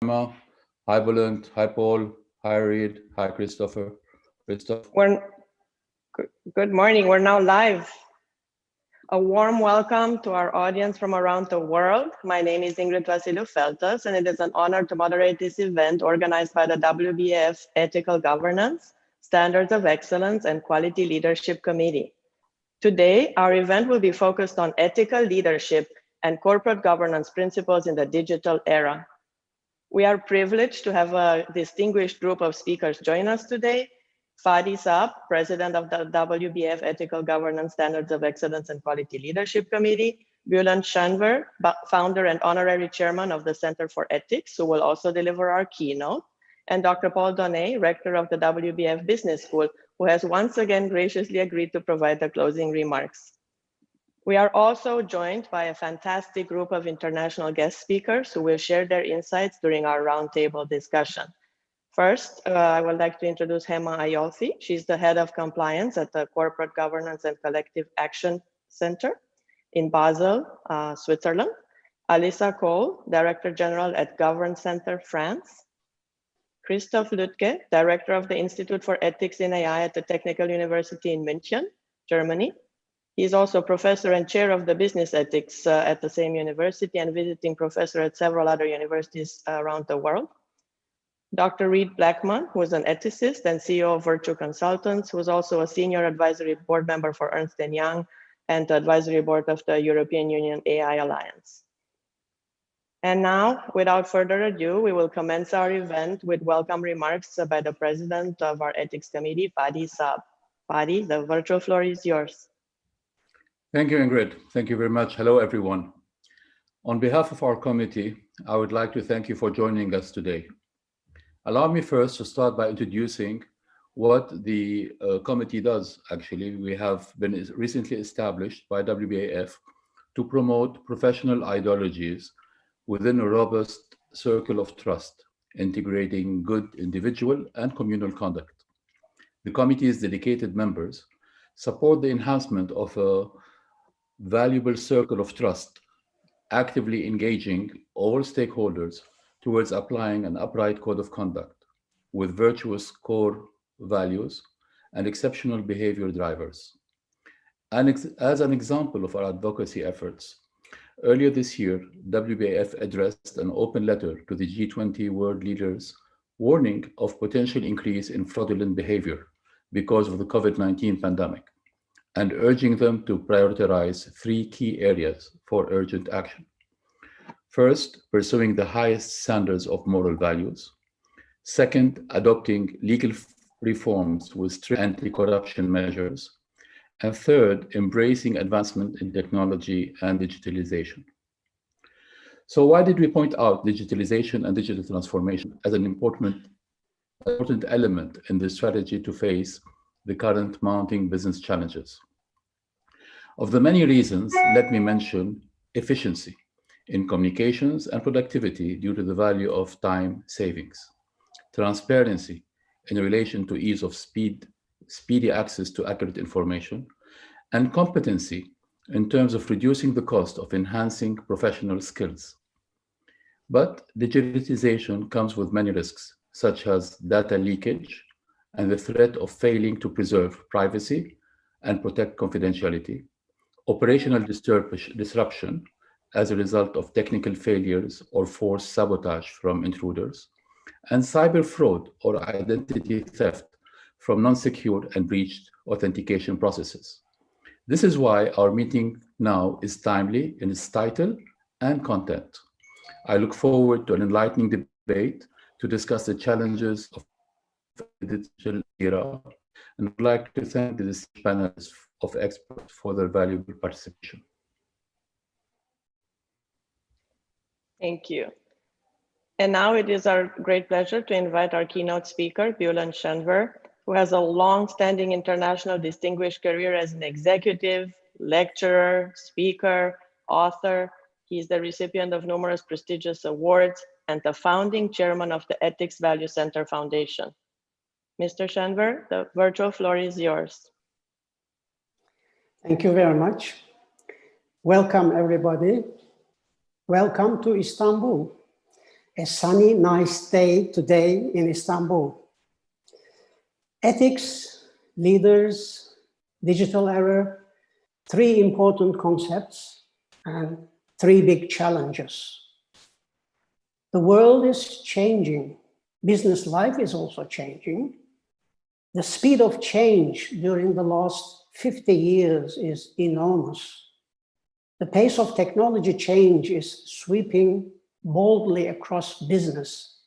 Gemma. Hi, Bulent. Hi, Paul. Hi, Reid. Hi, Christopher. Christoph. Good morning. We're now live. A warm welcome to our audience from around the world. My name is Ingrid Vasiliu-Feltes, and it is an honor to moderate this event organized by the WBAF Ethical Governance, Standards of Excellence, and Quality Leadership Committee. Today, our event will be focused on ethical leadership and corporate governance principles in the digital era. We are privileged to have a distinguished group of speakers join us today. Fadi Saab, President of the WBAF Ethical Governance, Standards of Excellence and Quality Leadership Committee, Bulent Senver, Founder and Honorary Chairman of the Center for Ethics, who will also deliver our keynote, and Dr. Paul Donnet, Rector of the WBAF Business School, who has once again graciously agreed to provide the closing remarks. We are also joined by a fantastic group of international guest speakers who will share their insights during our roundtable discussion. First, I would like to introduce Gemma Aiolfi. She's the head of compliance at the Corporate Governance and Collective Action Center in Basel, Switzerland. Alissa Amico, Director General at Govern Center, France. Christoph Luetge, Director of the Institute for Ethics in AI at the Technical University in München, Germany. He is also professor and chair of the business ethics at the same university and visiting professor at several other universities around the world. Dr. Reid Blackman, who is an ethicist and CEO of Virtue Consultants, who is also a senior advisory board member for Ernst & Young and the advisory board of the European Union AI Alliance. And now, without further ado, we will commence our event with welcome remarks by the president of our ethics committee, Fadi Saab. Fadi, the virtual floor is yours. Thank you, Ingrid. Thank you very much. Hello, everyone. On behalf of our committee, I would like to thank you for joining us today. Allow me first to start by introducing what the committee does. Actually, we have been recently established by WBAF to promote professional ideologies within a robust circle of trust, integrating good individual and communal conduct. The committee's dedicated members support the enhancement of a valuable circle of trust, actively engaging all stakeholders towards applying an upright code of conduct with virtuous core values and exceptional behavior drivers. And as an example of our advocacy efforts, earlier this year, WBAF addressed an open letter to the G20 world leaders warning of potential increase in fraudulent behavior because of the COVID-19 pandemic and urging them to prioritize 3 key areas for urgent action. First, pursuing the highest standards of moral values. Second, adopting legal reforms with strict anti-corruption measures. And third, embracing advancement in technology and digitalization. So why did we point out digitalization and digital transformation as an important element in the strategy to face the current mounting business challenges? Of the many reasons, let me mention efficiency in communications and productivity due to the value of time savings, transparency in relation to ease of speedy access to accurate information, and competency in terms of reducing the cost of enhancing professional skills. But digitalization comes with many risks, such as data leakage and the threat of failing to preserve privacy and protect confidentiality, operational disruption as a result of technical failures or forced sabotage from intruders, and cyber fraud or identity theft from non-secure and breached authentication processes. This is why our meeting now is timely in its title and content. I look forward to an enlightening debate to discuss the challenges of the digital era, and would like to thank the distinguished panelists of experts for their valuable participation. Thank you. And now it is our great pleasure to invite our keynote speaker, Bulent Senver, who has a long-standing international distinguished career as an executive, lecturer, speaker, author. He is the recipient of numerous prestigious awards and the founding chairman of the Ethics Value Center Foundation. Mr. Senver, the virtual floor is yours. Thank you very much. Welcome, everybody. Welcome to Istanbul. a sunny, nice day today in Istanbul. Ethics, leaders, digital era, three important concepts and three big challenges. The world is changing. Business life is also changing. The speed of change during the last 50 years is enormous. The pace of technology change is sweeping boldly across business.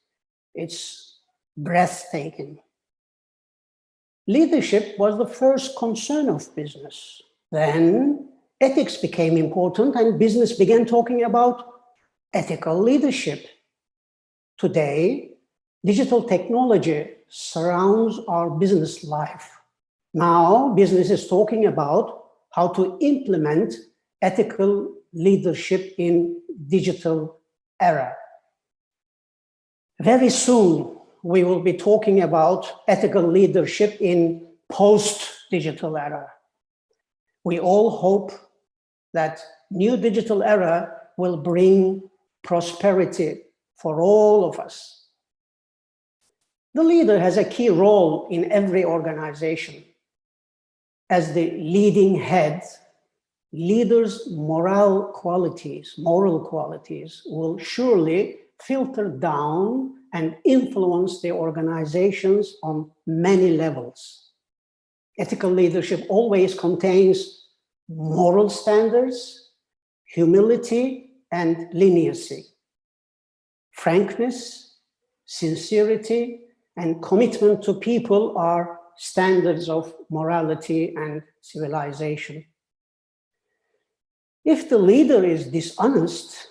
It's breathtaking. Leadership was the first concern of business. Then ethics became important and business began talking about ethical leadership. Today, digital technology surrounds our business life. Now, business is talking about how to implement ethical leadership in digital era. Very soon, we will be talking about ethical leadership in post-digital era. We all hope that new digital era will bring prosperity for all of us. The leader has a key role in every organization. As the leading head, leaders' moral qualities will surely filter down and influence the organizations on many levels. Ethical leadership always contains moral standards, humility, and leniency. Frankness, sincerity, and commitment to people are standards of morality and civilization. If the leader is dishonest,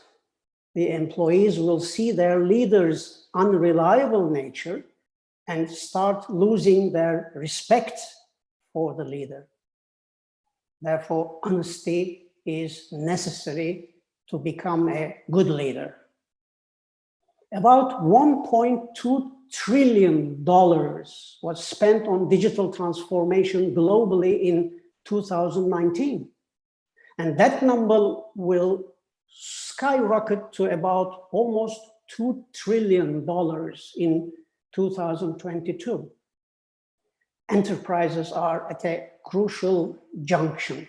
the employees will see their leader's unreliable nature and start losing their respect for the leader. Therefore, honesty is necessary to become a good leader. About $1.2 trillion was spent on digital transformation globally in 2019. And that number will skyrocket to about almost $2 trillion in 2022. Enterprises are at a crucial junction.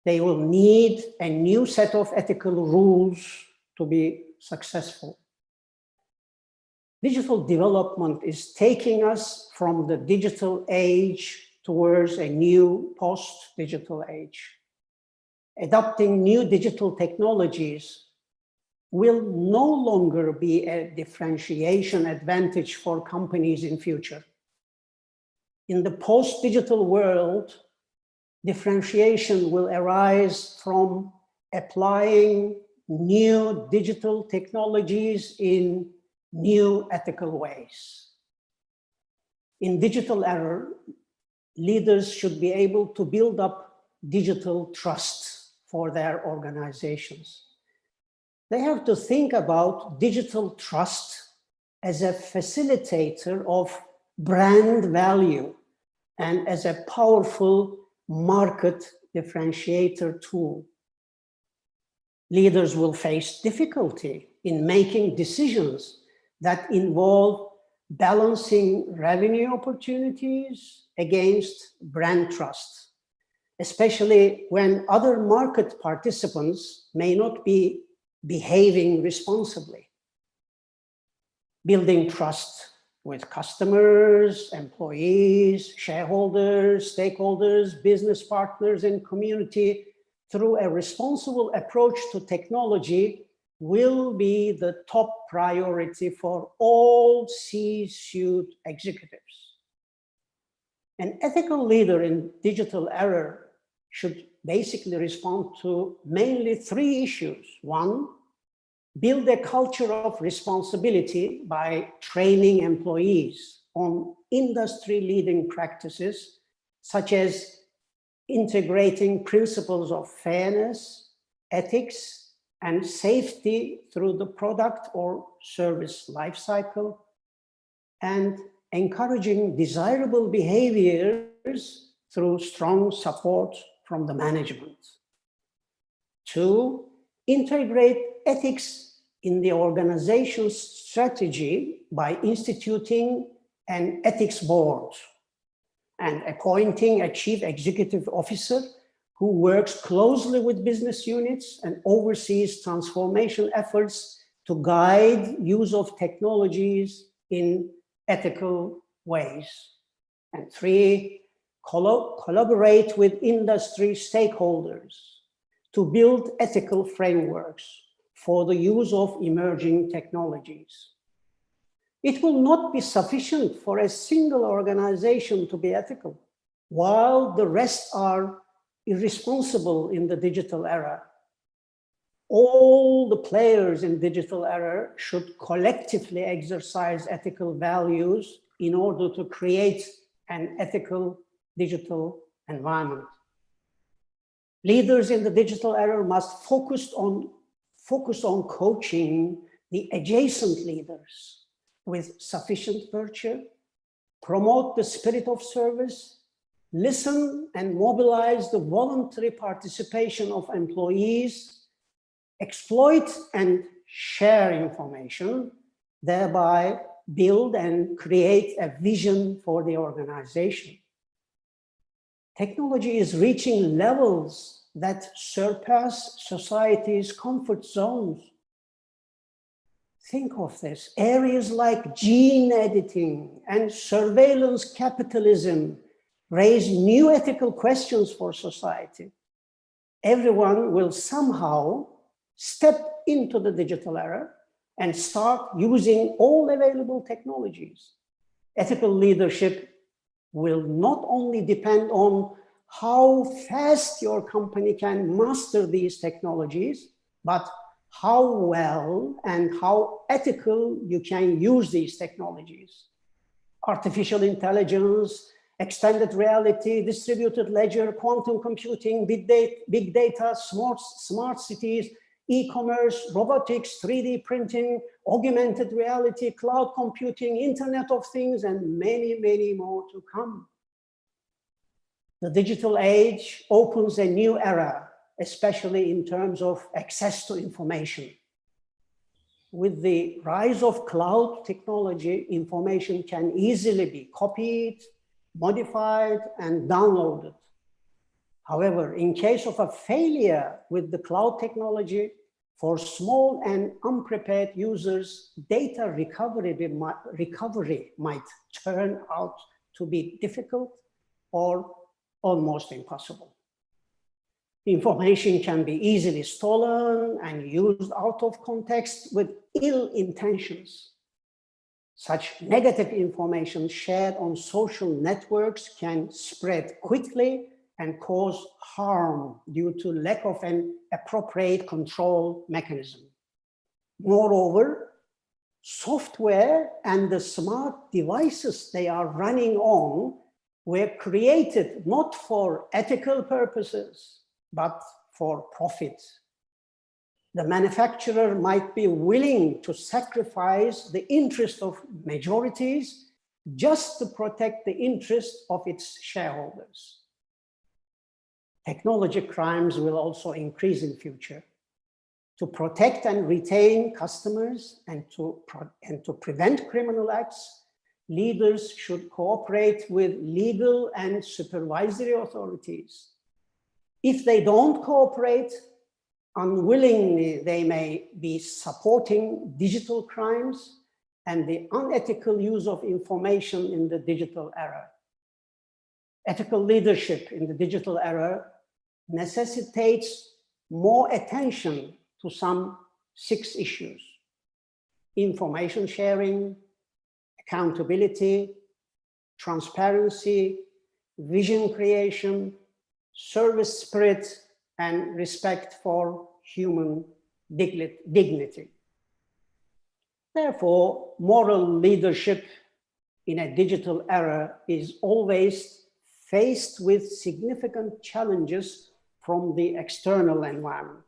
They will need a new set of ethical rules to be successful. Digital development is taking us from the digital age towards a new post-digital age. Adopting new digital technologies will no longer be a differentiation advantage for companies in future. In the post-digital world, differentiation will arise from applying new digital technologies in new ethical ways. In digital era, leaders should be able to build up digital trust for their organizations. They have to think about digital trust as a facilitator of brand value and as a powerful market differentiator tool. Leaders will face difficulty in making decisions that involve balancing revenue opportunities against brand trust, especially when other market participants may not be behaving responsibly. Building trust with customers, employees, shareholders, stakeholders, business partners, and community through a responsible approach to technology will be the top priority for all C-suite executives. An ethical leader in digital era should basically respond to mainly three issues. One, build a culture of responsibility by training employees on industry-leading practices, such as integrating principles of fairness, ethics, and safety through the product or service lifecycle, and encouraging desirable behaviors through strong support from the management. Two, integrate ethics in the organization's strategy by instituting an ethics board and appointing a chief executive officer who works closely with business units and oversees transformation efforts to guide use of technologies in ethical ways. And 3, collaborate with industry stakeholders to build ethical frameworks for the use of emerging technologies. It will not be sufficient for a single organization to be ethical, while the rest are irresponsible in the digital era. All the players in digital era should collectively exercise ethical values in order to create an ethical digital environment. Leaders in the digital era must focus on coaching the adjacent leaders with sufficient virtue, promote the spirit of service, listen and mobilize the voluntary participation of employees, exploit and share information, thereby build and create a vision for the organization. Technology is reaching levels that surpass society's comfort zones. Think of this. Areas like gene editing and surveillance capitalism raise new ethical questions for society. Everyone will somehow step into the digital era and start using all available technologies. Ethical leadership will not only depend on how fast your company can master these technologies, but how well and how ethical you can use these technologies. Artificial intelligence, extended reality, distributed ledger, quantum computing, big data, smart cities, e-commerce, robotics, 3D printing, augmented reality, cloud computing, Internet of Things, and many, many more to come. The digital age opens a new era, especially in terms of access to information. With the rise of cloud technology, information can easily be copied, modified, and downloaded. However, in case of a failure with the cloud technology, for small and unprepared users, data recovery might turn out to be difficult or almost impossible. Information can be easily stolen and used out of context with ill intentions. Such negative information shared on social networks can spread quickly and cause harm due to lack of an appropriate control mechanism. Moreover, software and the smart devices they are running on were created not for ethical purposes, but for profit. The manufacturer might be willing to sacrifice the interest of majorities just to protect the interest of its shareholders. Technology crimes will also increase in future. To protect and retain customers and to prevent criminal acts, leaders should cooperate with legal and supervisory authorities. If they don't cooperate, unwillingly they may be supporting digital crimes and the unethical use of information in the digital era. Ethical leadership in the digital era necessitates more attention to some 6 issues: information sharing, accountability, transparency, vision creation, service spirit, and respect for human dignity. Therefore, moral leadership in a digital era is always faced with significant challenges from the external environment.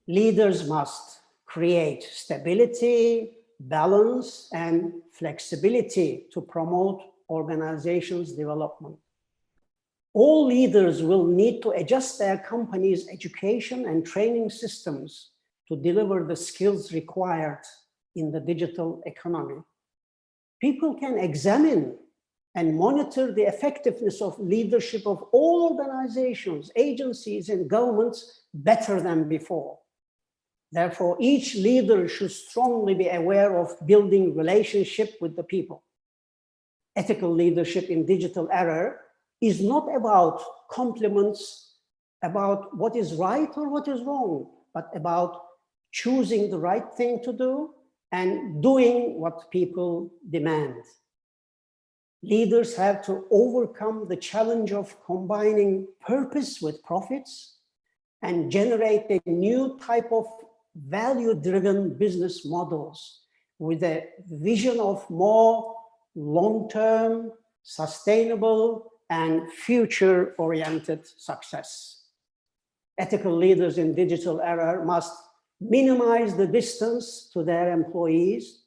Leaders must create stability, balance, and flexibility to promote organizations' development. All leaders will need to adjust their company's education and training systems to deliver the skills required in the digital economy. People can examine and monitor the effectiveness of leadership of all organizations, agencies, and governments better than before. Therefore, each leader should strongly be aware of building relationship with the people. Ethical leadership in digital era is not about compliments about what is right or what is wrong, but about choosing the right thing to do and doing what people demand. Leaders have to overcome the challenge of combining purpose with profits and generate a new type of value-driven business models with a vision of more long-term, sustainable, and future-oriented success. Ethical leaders in digital era must minimize the distance to their employees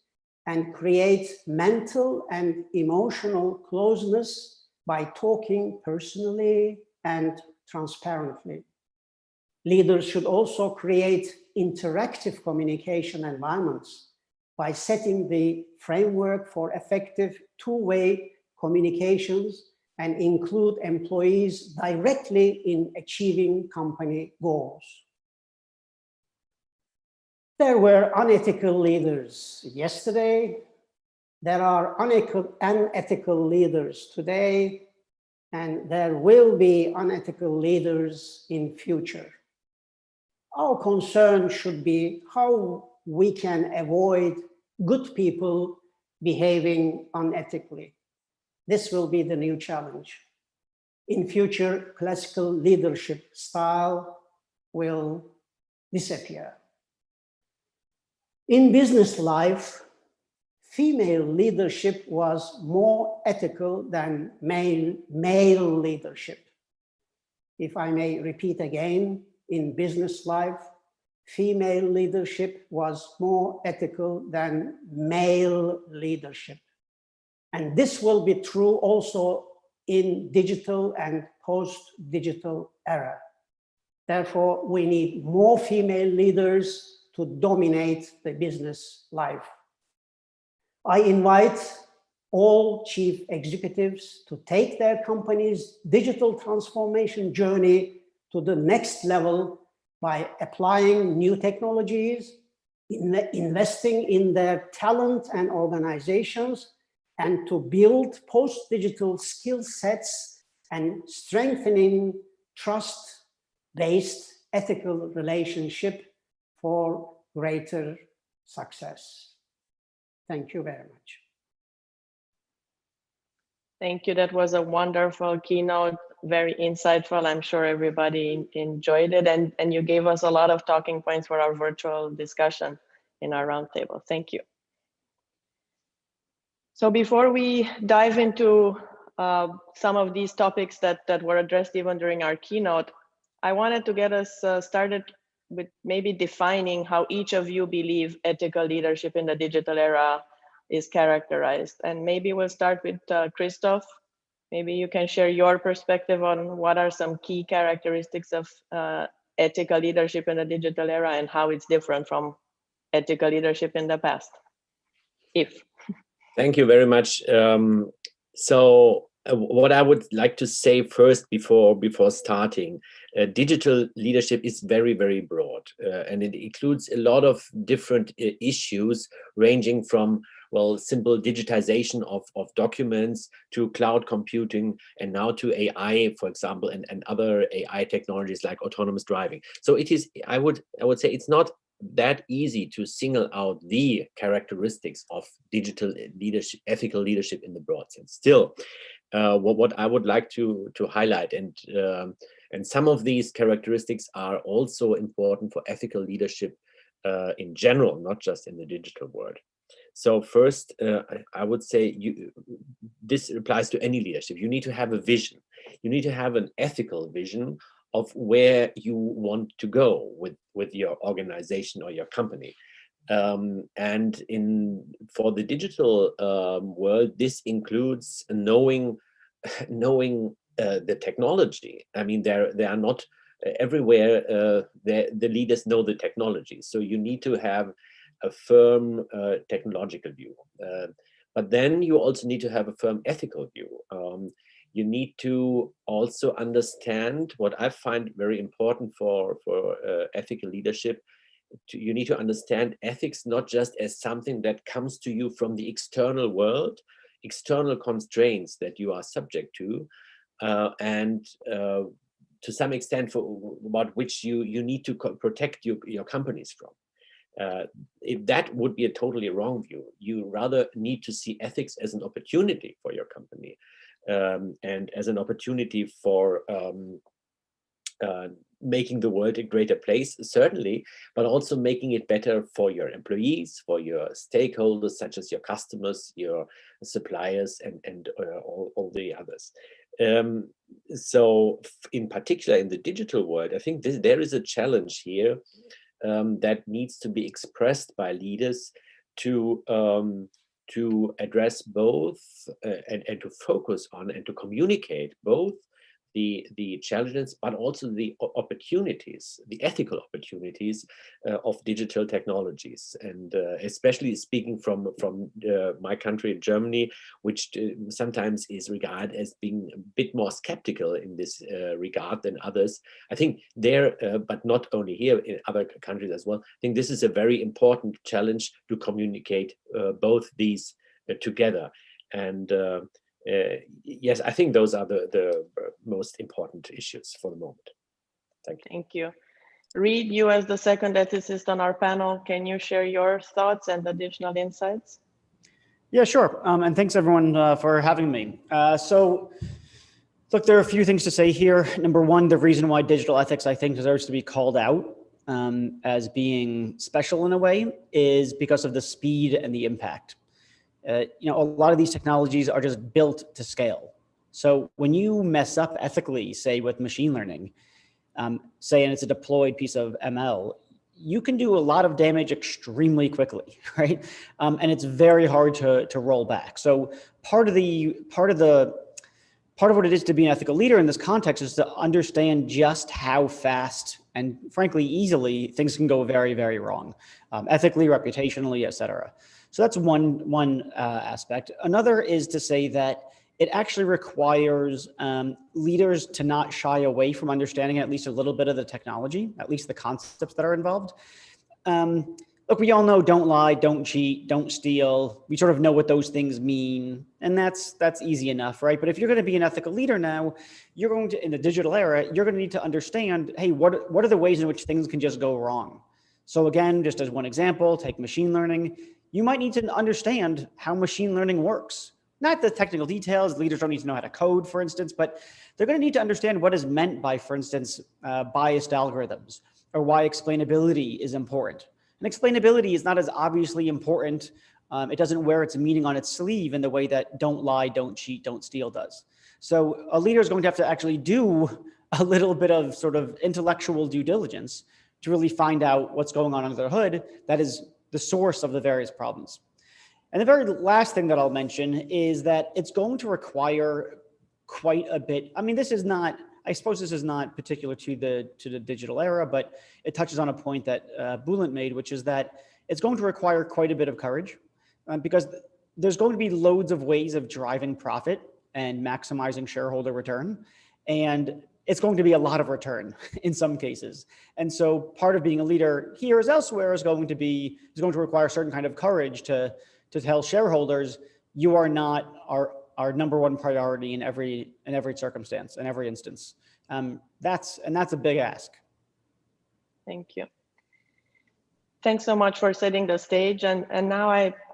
and create mental and emotional closeness by talking personally and transparently. Leaders should also create interactive communication environments by setting the framework for effective two-way communications and include employees directly in achieving company goals. There were unethical leaders yesterday. There are unethical leaders today, and there will be unethical leaders in future. Our concern should be how we can avoid good people behaving unethically. This will be the new challenge. In future, classical leadership style will disappear. In business life, female leadership was more ethical than male leadership. If I may repeat again, in business life, female leadership was more ethical than male leadership. And this will be true also in digital and post-digital era. Therefore, we need more female leaders to dominate the business life. I invite all chief executives to take their company's digital transformation journey to the next level by applying new technologies, investing in their talent and organizations, and to build post-digital skill sets and strengthening trust-based ethical relationship for greater success. Thank you very much. Thank you. That was a wonderful keynote, very insightful. I'm sure everybody enjoyed it, and you gave us a lot of talking points for our virtual discussion in our roundtable. Thank you. So before we dive into some of these topics that were addressed even during our keynote, I wanted to get us started with maybe defining how each of you believe ethical leadership in the digital era is characterized. And maybe we'll start with Christoph. Maybe you can share your perspective on what are some key characteristics of ethical leadership in the digital era and how it's different from ethical leadership in the past, if. Thank you very much. What I would like to say first before starting, digital leadership is very, very broad, and it includes a lot of different issues ranging from, well, simple digitization of documents to cloud computing, and now to AI, for example, and other AI technologies like autonomous driving. So it is, I would say it's not that easy to single out the characteristics of digital leadership, ethical leadership in the broad sense. Still, what I would like to highlight, and some of these characteristics are also important for ethical leadership in general, not just in the digital world. So first, I would say this applies to any leadership. You need to have a vision. You need to have an ethical vision of where you want to go with your organization or your company. And for the digital world, this includes knowing the technology. I mean, there are not everywhere the leaders know the technology. So you need to have a firm technological view. But then you also need to have a firm ethical view. You need to also understand what I find very important for ethical leadership. You need to understand ethics not just as something that comes to you from the external world, external constraints that you are subject to, and to some extent about which you need to protect your companies from. If that would be a totally wrong view, you rather need to see ethics as an opportunity for your company, and as an opportunity for making the world a greater place, certainly, but also making it better for your employees, for your stakeholders, such as your customers, your suppliers, and all the others. So in particular, in the digital world, I think there is a challenge here that needs to be expressed by leaders to address both and to focus on and to communicate both the challenges, but also the opportunities, the ethical opportunities of digital technologies. And especially speaking from my country, Germany, which sometimes is regarded as being a bit more skeptical in this regard than others. I think there, but not only here, in other countries as well, I think this is a very important challenge to communicate both these together. And yes, I think those are the most important issues for the moment. Thank you. Thank you. Reid, you as the second ethicist on our panel, can you share your thoughts and additional insights? Yeah, sure. And thanks everyone for having me. So look, there are a few things to say here. Number one, the reason why digital ethics, I think, deserves to be called out as being special in a way is because of the speed and the impact. A lot of these technologies are just built to scale. So when you mess up ethically, say with machine learning, say, and it's a deployed piece of ML, you can do a lot of damage extremely quickly, right? And it's very hard to roll back. So part of what it is to be an ethical leader in this context is to understand just how fast and frankly easily things can go very, very wrong, ethically, reputationally, et cetera. So that's one aspect. Another is to say that it actually requires leaders to not shy away from understanding at least a little bit of the technology, at least the concepts that are involved. Look, we all know don't lie, don't cheat, don't steal. We sort of know what those things mean, and that's easy enough, right? But if you're going to be an ethical leader now, you're going to, in the digital era, you're going to need to understand, hey, what are the ways in which things can just go wrong? So again, just as one example, take machine learning. You might need to understand how machine learning works. Not the technical details, leaders don't need to know how to code, for instance, but they're going to need to understand what is meant by, for instance, biased algorithms, or why explainability is important. And explainability is not as obviously important. It doesn't wear its meaning on its sleeve in the way that don't lie, don't cheat, don't steal does. So a leader is going to have to actually do a little bit of sort of intellectual due diligence to really find out what's going on under the hood that is the source of the various problems. And the very last thing that I'll mention is that it's going to require quite a bit. I mean, this is not, I suppose this is not particular to the digital era, but it touches on a point that Bulent made, which is that it's going to require quite a bit of courage because there's going to be loads of ways of driving profit and maximizing shareholder return. And it's going to be a lot of return in some cases. And so part of being a leader here as elsewhere is going to require a certain kind of courage to tell shareholders, you are not our number one priority in every circumstance, in every instance. That's a big ask. Thank you. Thanks so much for setting the stage. And now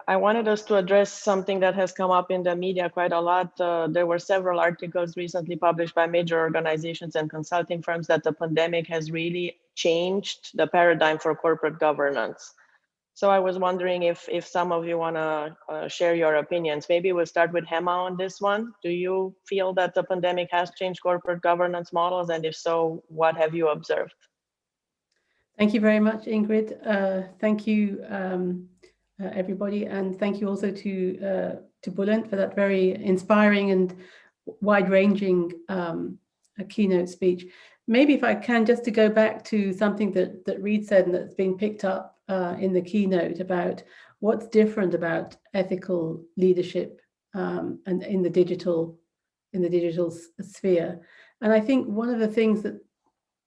I wanted us to address something that has come up in the media quite a lot. There were several articles recently published by major organizations and consulting firms that the pandemic has really changed the paradigm for corporate governance. So I was wondering if some of you want to share your opinions. Maybe we'll start with Gemma on this one. Do you feel that the pandemic has changed corporate governance models? And if so, what have you observed? Thank you very much, Ingrid. Thank you, everybody. And thank you also to Bulent for that very inspiring and wide-ranging keynote speech. maybe if I can, just to go back to something that Reid said and that's being picked up in the keynote about what's different about ethical leadership and in the digital sphere. And I think one of the things that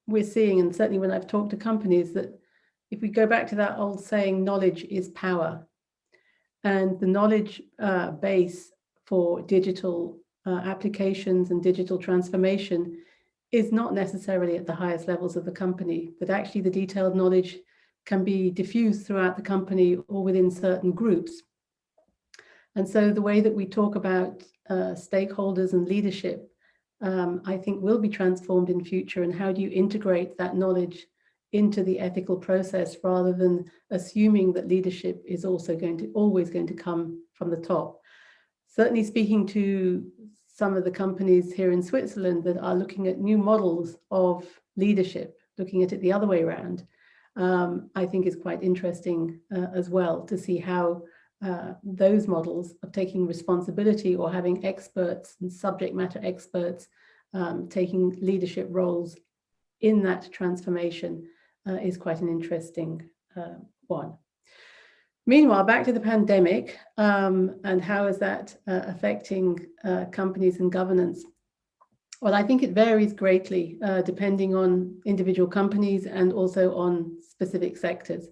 we're seeing, and certainly when I've talked to companies, that if we go back to that old saying, knowledge is power, and the knowledge base for digital applications and digital transformation is not necessarily at the highest levels of the company, but actually the detailed knowledge can be diffused throughout the company or within certain groups. And so the way that we talk about stakeholders and leadership, I think will be transformed in future. And how do you integrate that knowledge into the ethical process rather than assuming that leadership is also always going to come from the top? Certainly speaking to some of the companies here in Switzerland that are looking at new models of leadership, looking at it the other way around, I think is quite interesting as well to see how those models of taking responsibility or having experts and subject matter experts taking leadership roles in that transformation is quite an interesting one. Meanwhile, back to the pandemic and how is that affecting companies and governance? Well, I think it varies greatly depending on individual companies and also on specific sectors.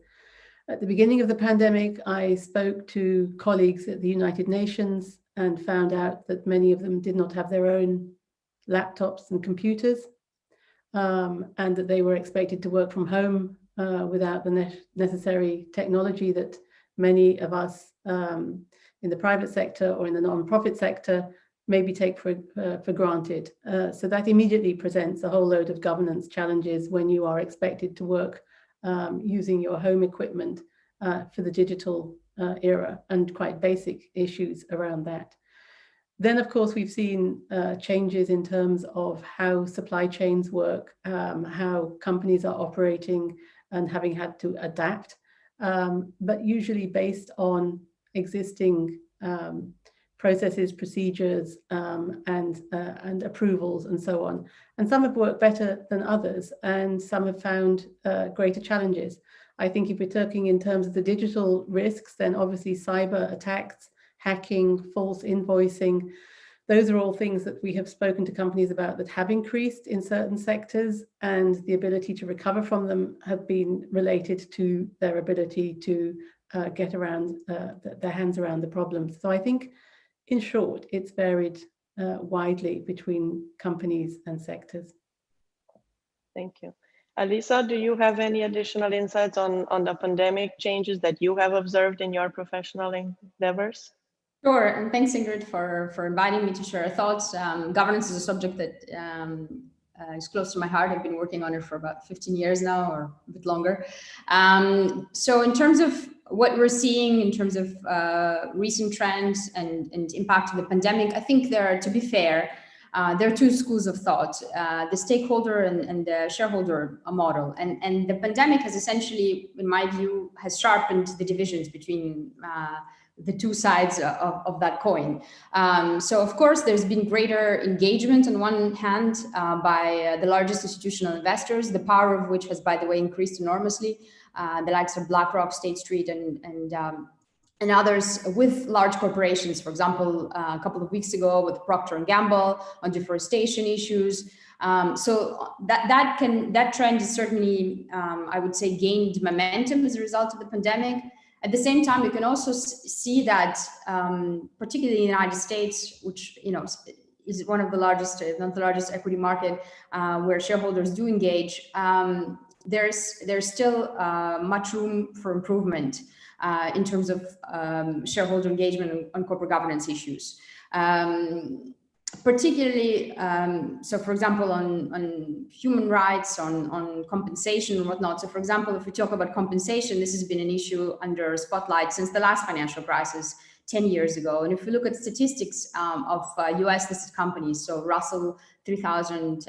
At the beginning of the pandemic, I spoke to colleagues at the United Nations and found out that many of them did not have their own laptops and computers, and that they were expected to work from home without the necessary technology that many of us in the private sector or in the non-profit sector maybe take for granted. So that immediately presents a whole load of governance challenges when you are expected to work using your home equipment for the digital era, and quite basic issues around that. Then, of course, we've seen changes in terms of how supply chains work, how companies are operating and having had to adapt, but usually based on existing processes, procedures, and approvals and so on. And some have worked better than others, and some have found greater challenges. I think if we're talking in terms of the digital risks, then obviously cyber attacks, hacking, false invoicing, those are all things that we have spoken to companies about that have increased in certain sectors, and the ability to recover from them have been related to their ability to get around their hands around the problems. So I think, in short, it's varied widely between companies and sectors. Thank you. Alissa, do you have any additional insights on the pandemic changes that you have observed in your professional endeavors? Sure, and thanks, Ingrid, for inviting me to share thoughts. Governance is a subject that is close to my heart. I've been working on it for about 15 years now, or a bit longer. So in terms of what we're seeing in terms of recent trends and impact of the pandemic, I think to be fair, there are two schools of thought, the stakeholder and the shareholder model. And the pandemic has essentially, in my view, has sharpened the divisions between the two sides of that coin. So of course, there's been greater engagement on one hand by the largest institutional investors, the power of which has, by the way, increased enormously, the likes of BlackRock, State Street, and others with large corporations. For example, a couple of weeks ago with Procter & Gamble on deforestation issues. So that trend is certainly, I would say, gained momentum as a result of the pandemic. At the same time, you can also see that, particularly in the United States, which is one of the largest, if not the largest, equity market where shareholders do engage, there's still much room for improvement in terms of shareholder engagement on corporate governance issues. Particularly, so for example, on human rights, on compensation and whatnot. So for example, if we talk about compensation, this has been an issue under spotlight since the last financial crisis 10 years ago. And if we look at statistics of US listed companies, so Russell 3000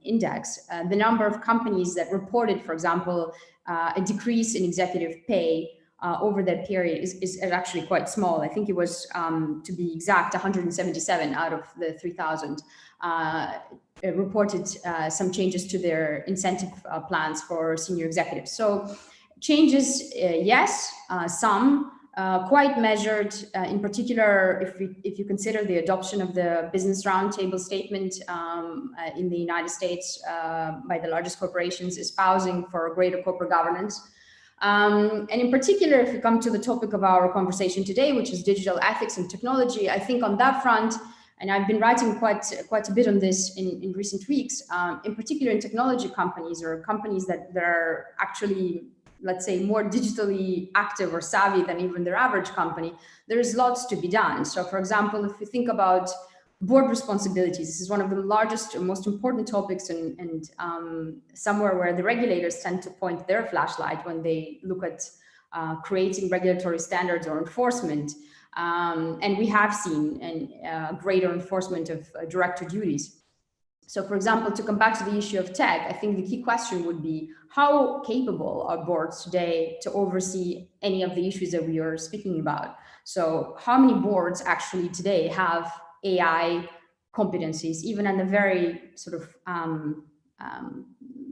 index, the number of companies that reported, for example, a decrease in executive pay over that period is actually quite small. I think it was, to be exact, 177 out of the 3,000 reported some changes to their incentive plans for senior executives. So changes, yes, some. Quite measured, in particular, if you consider the adoption of the Business Roundtable statement in the United States by the largest corporations espousing for greater corporate governance. And in particular, if we come to the topic of our conversation today, which is digital ethics and technology, I think on that front, and I've been writing quite a bit on this in recent weeks, in particular in technology companies or companies that are actually, let's say, more digitally active or savvy than even their average company, there is lots to be done. So for example, if we think about board responsibilities, this is one of the largest and most important topics and somewhere where the regulators tend to point their flashlight when they look at creating regulatory standards or enforcement. And we have seen greater enforcement of director duties. So for example, to come back to the issue of tech, I think the key question would be, how capable are boards today to oversee any of the issues that we are speaking about? So how many boards actually today have AI competencies, even on the very sort of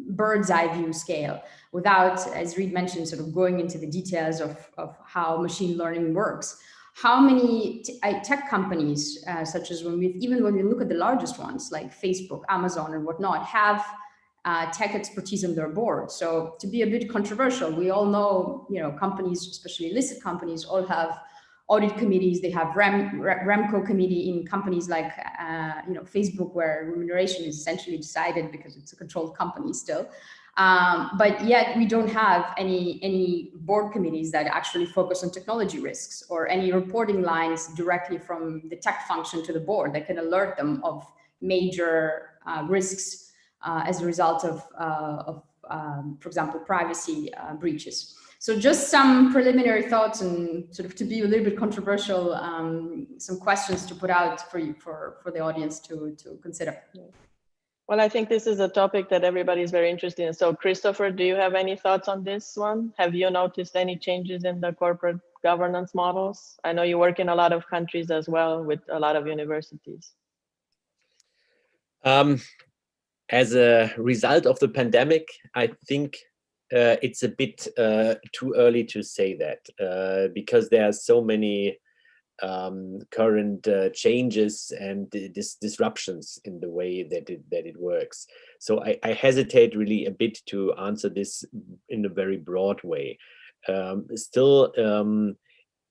bird's eye view scale, without, as Reid mentioned, sort of going into the details of how machine learning works? How many tech companies, such as when we look at the largest ones like Facebook, Amazon, and whatnot, have tech expertise on their board? So to be a bit controversial, we all know, companies, especially listed companies, all have audit committees. They have REMCO committee in companies like Facebook, where remuneration is essentially decided because it's a controlled company still. But yet we don't have any board committees that actually focus on technology risks or any reporting lines directly from the tech function to the board that can alert them of major risks as a result of for example, privacy breaches. So just some preliminary thoughts and sort of, to be a little bit controversial, some questions to put out for you, for the audience to consider. Well, I think this is a topic that everybody is very interested in. So Christopher, do you have any thoughts on this one? Have you noticed any changes in the corporate governance models? I know you work in a lot of countries as well with a lot of universities. As a result of the pandemic, I think it's a bit too early to say that because there are so many current changes and disruptions in the way that it works. So I hesitate really a bit to answer this in a very broad way. Still,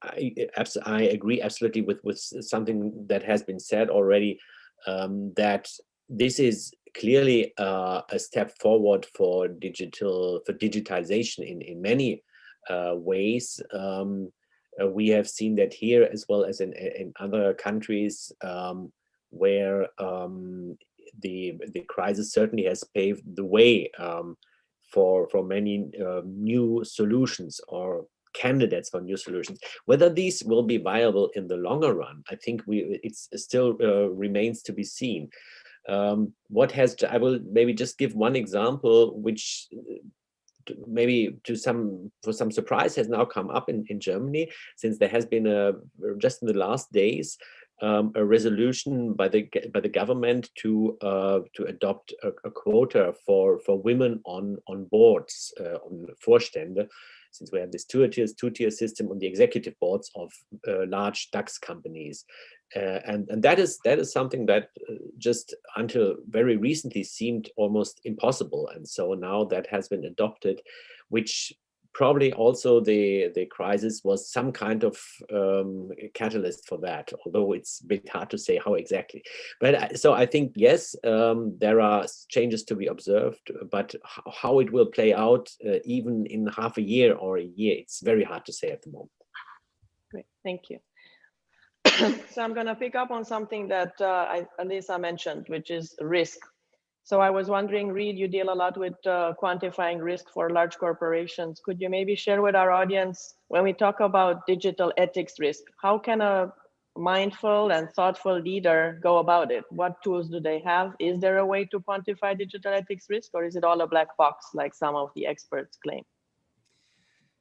I agree absolutely with something that has been said already, that this is clearly a step forward for digitization in many ways. We have seen that here as well as in other countries where the crisis certainly has paved the way for many new solutions or candidates for new solutions. Whether these will be viable in the longer run, I think it's still remains to be seen. I will maybe just give one example, which maybe for some surprise has now come up in Germany, since there has been just in the last days a resolution by the government to adopt a quota for women on boards, on Vorstände, since we have this two-tier system on the executive boards of large DAX companies. And that is something that just until very recently seemed almost impossible. And so now that has been adopted, which probably also the crisis was some kind of catalyst for that, although it's a bit hard to say how exactly. But so I think, yes, there are changes to be observed, but how it will play out even in half a year or a year, it's very hard to say at the moment. Great, thank you. So I'm going to pick up on something that Alissa mentioned, which is risk. So I was wondering, Reid, you deal a lot with quantifying risk for large corporations. Could you maybe share with our audience, when we talk about digital ethics risk, how can a mindful and thoughtful leader go about it? What tools do they have? Is there a way to quantify digital ethics risk, or is it all a black box like some of the experts claim?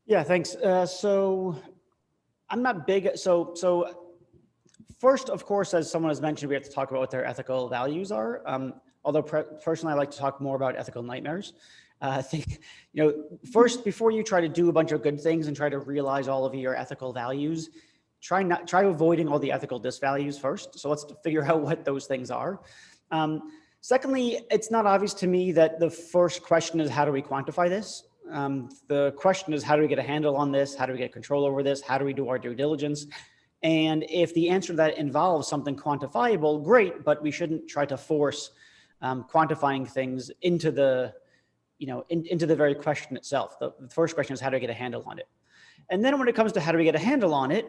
Yeah, thanks. So I'm not big. So first, of course, as someone has mentioned, we have to talk about what their ethical values are. Although personally, I like to talk more about ethical nightmares. I think, first, before you try to do a bunch of good things and try to realize all of your ethical values, try avoiding all the ethical disvalues first. So let's figure out what those things are. Secondly, it's not obvious to me that the first question is, how do we quantify this? The question is, how do we get a handle on this? How do we get control over this? How do we do our due diligence? And if the answer to that involves something quantifiable, great, but we shouldn't try to force quantifying things into the, into the very question itself. The first question is, how do I get a handle on it? And then when it comes to how do we get a handle on it,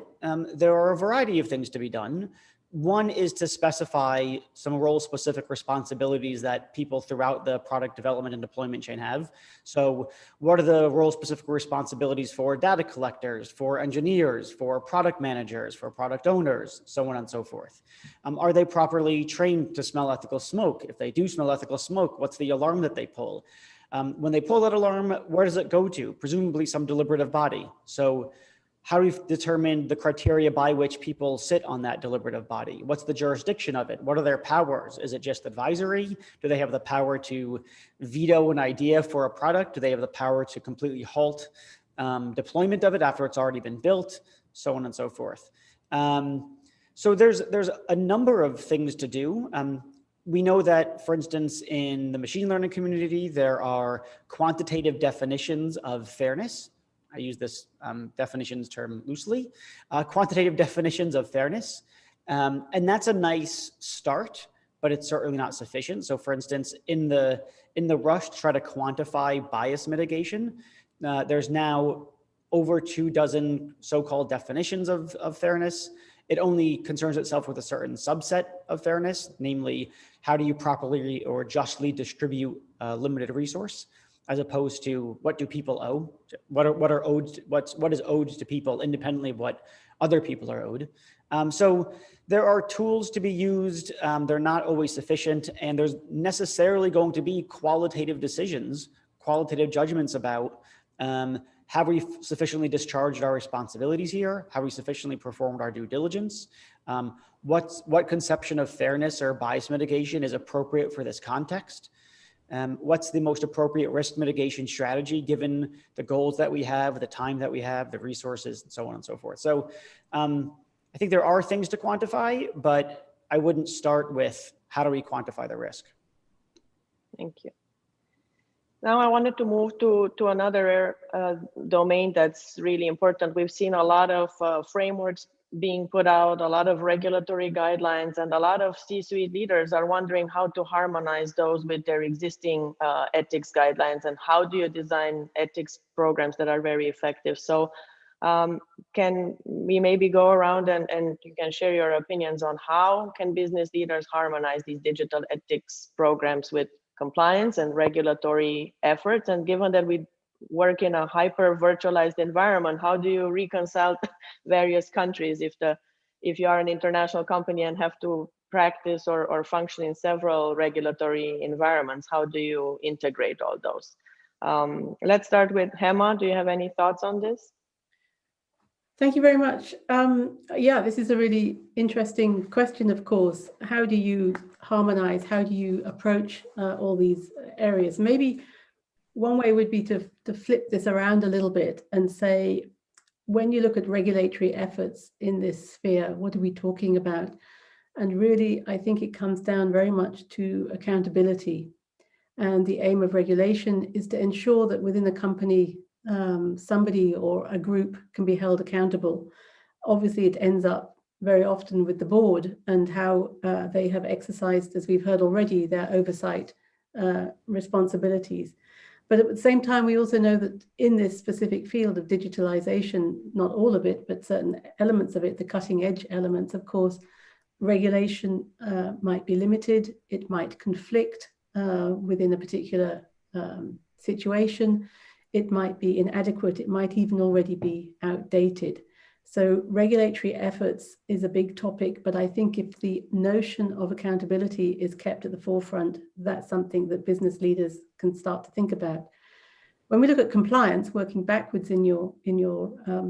there are a variety of things to be done. One is to specify some role-specific responsibilities that people throughout the product development and deployment chain have. So what are the role-specific responsibilities for data collectors, for engineers, for product managers, for product owners, so on and so forth? Are they properly trained to smell ethical smoke? If they do smell ethical smoke, what's the alarm that they pull? When they pull that alarm, where does it go to? Presumably some deliberative body. So how do we determine the criteria by which people sit on that deliberative body? What's the jurisdiction of it? What are their powers? Is it just advisory? Do they have the power to veto an idea for a product? Do they have the power to completely halt deployment of it after it's already been built? So on and so forth. So there's a number of things to do. We know that, for instance, in the machine learning community, there are quantitative definitions of fairness. I use this definitions term loosely, quantitative definitions of fairness. And that's a nice start, but it's certainly not sufficient. So for instance, in the rush to try to quantify bias mitigation, there's now over 24 so-called definitions of fairness. It only concerns itself with a certain subset of fairness, namely, how do you properly or justly distribute a limited resource, as opposed to what do people owe? What is owed to people independently of what other people are owed? So there are tools to be used. They're not always sufficient, and there's necessarily going to be qualitative decisions, qualitative judgments about have we sufficiently discharged our responsibilities here? Have we sufficiently performed our due diligence? What conception of fairness or bias mitigation is appropriate for this context? What's the most appropriate risk mitigation strategy given the goals that we have, the time that we have, the resources, and so on and so forth. So I think there are things to quantify, but I wouldn't start with how do we quantify the risk? Thank you. Now I wanted to move to another domain that's really important. We've seen a lot of frameworks being put out, a lot of regulatory guidelines, and a lot of C-suite leaders are wondering how to harmonize those with their existing ethics guidelines, and how do you design ethics programs that are very effective. So can we maybe go around and you can share your opinions on how can business leaders harmonize these digital ethics programs with compliance and regulatory efforts? And given that we work in a hyper virtualized environment, how do you reconcile various countries if you are an international company and have to practice or function in several regulatory environments? How do you integrate all those? Let's start with Gemma. Do you have any thoughts on this? Thank you very much. Yeah, this is a really interesting question, of course. How do you harmonize? How do you approach all these areas? Maybe one way would be to flip this around a little bit and say, when you look at regulatory efforts in this sphere, what are we talking about? And really, I think it comes down very much to accountability. And the aim of regulation is to ensure that within a company, somebody or a group can be held accountable. Obviously, it ends up very often with the board and how they have exercised, as we've heard already, their oversight responsibilities. But at the same time, we also know that in this specific field of digitalization, not all of it, but certain elements of it, the cutting edge elements, of course, regulation might be limited. It might conflict within a particular situation. It might be inadequate. It might even already be outdated. So regulatory efforts is a big topic, but I think if the notion of accountability is kept at the forefront, that's something that business leaders can start to think about. When we look at compliance, working backwards in your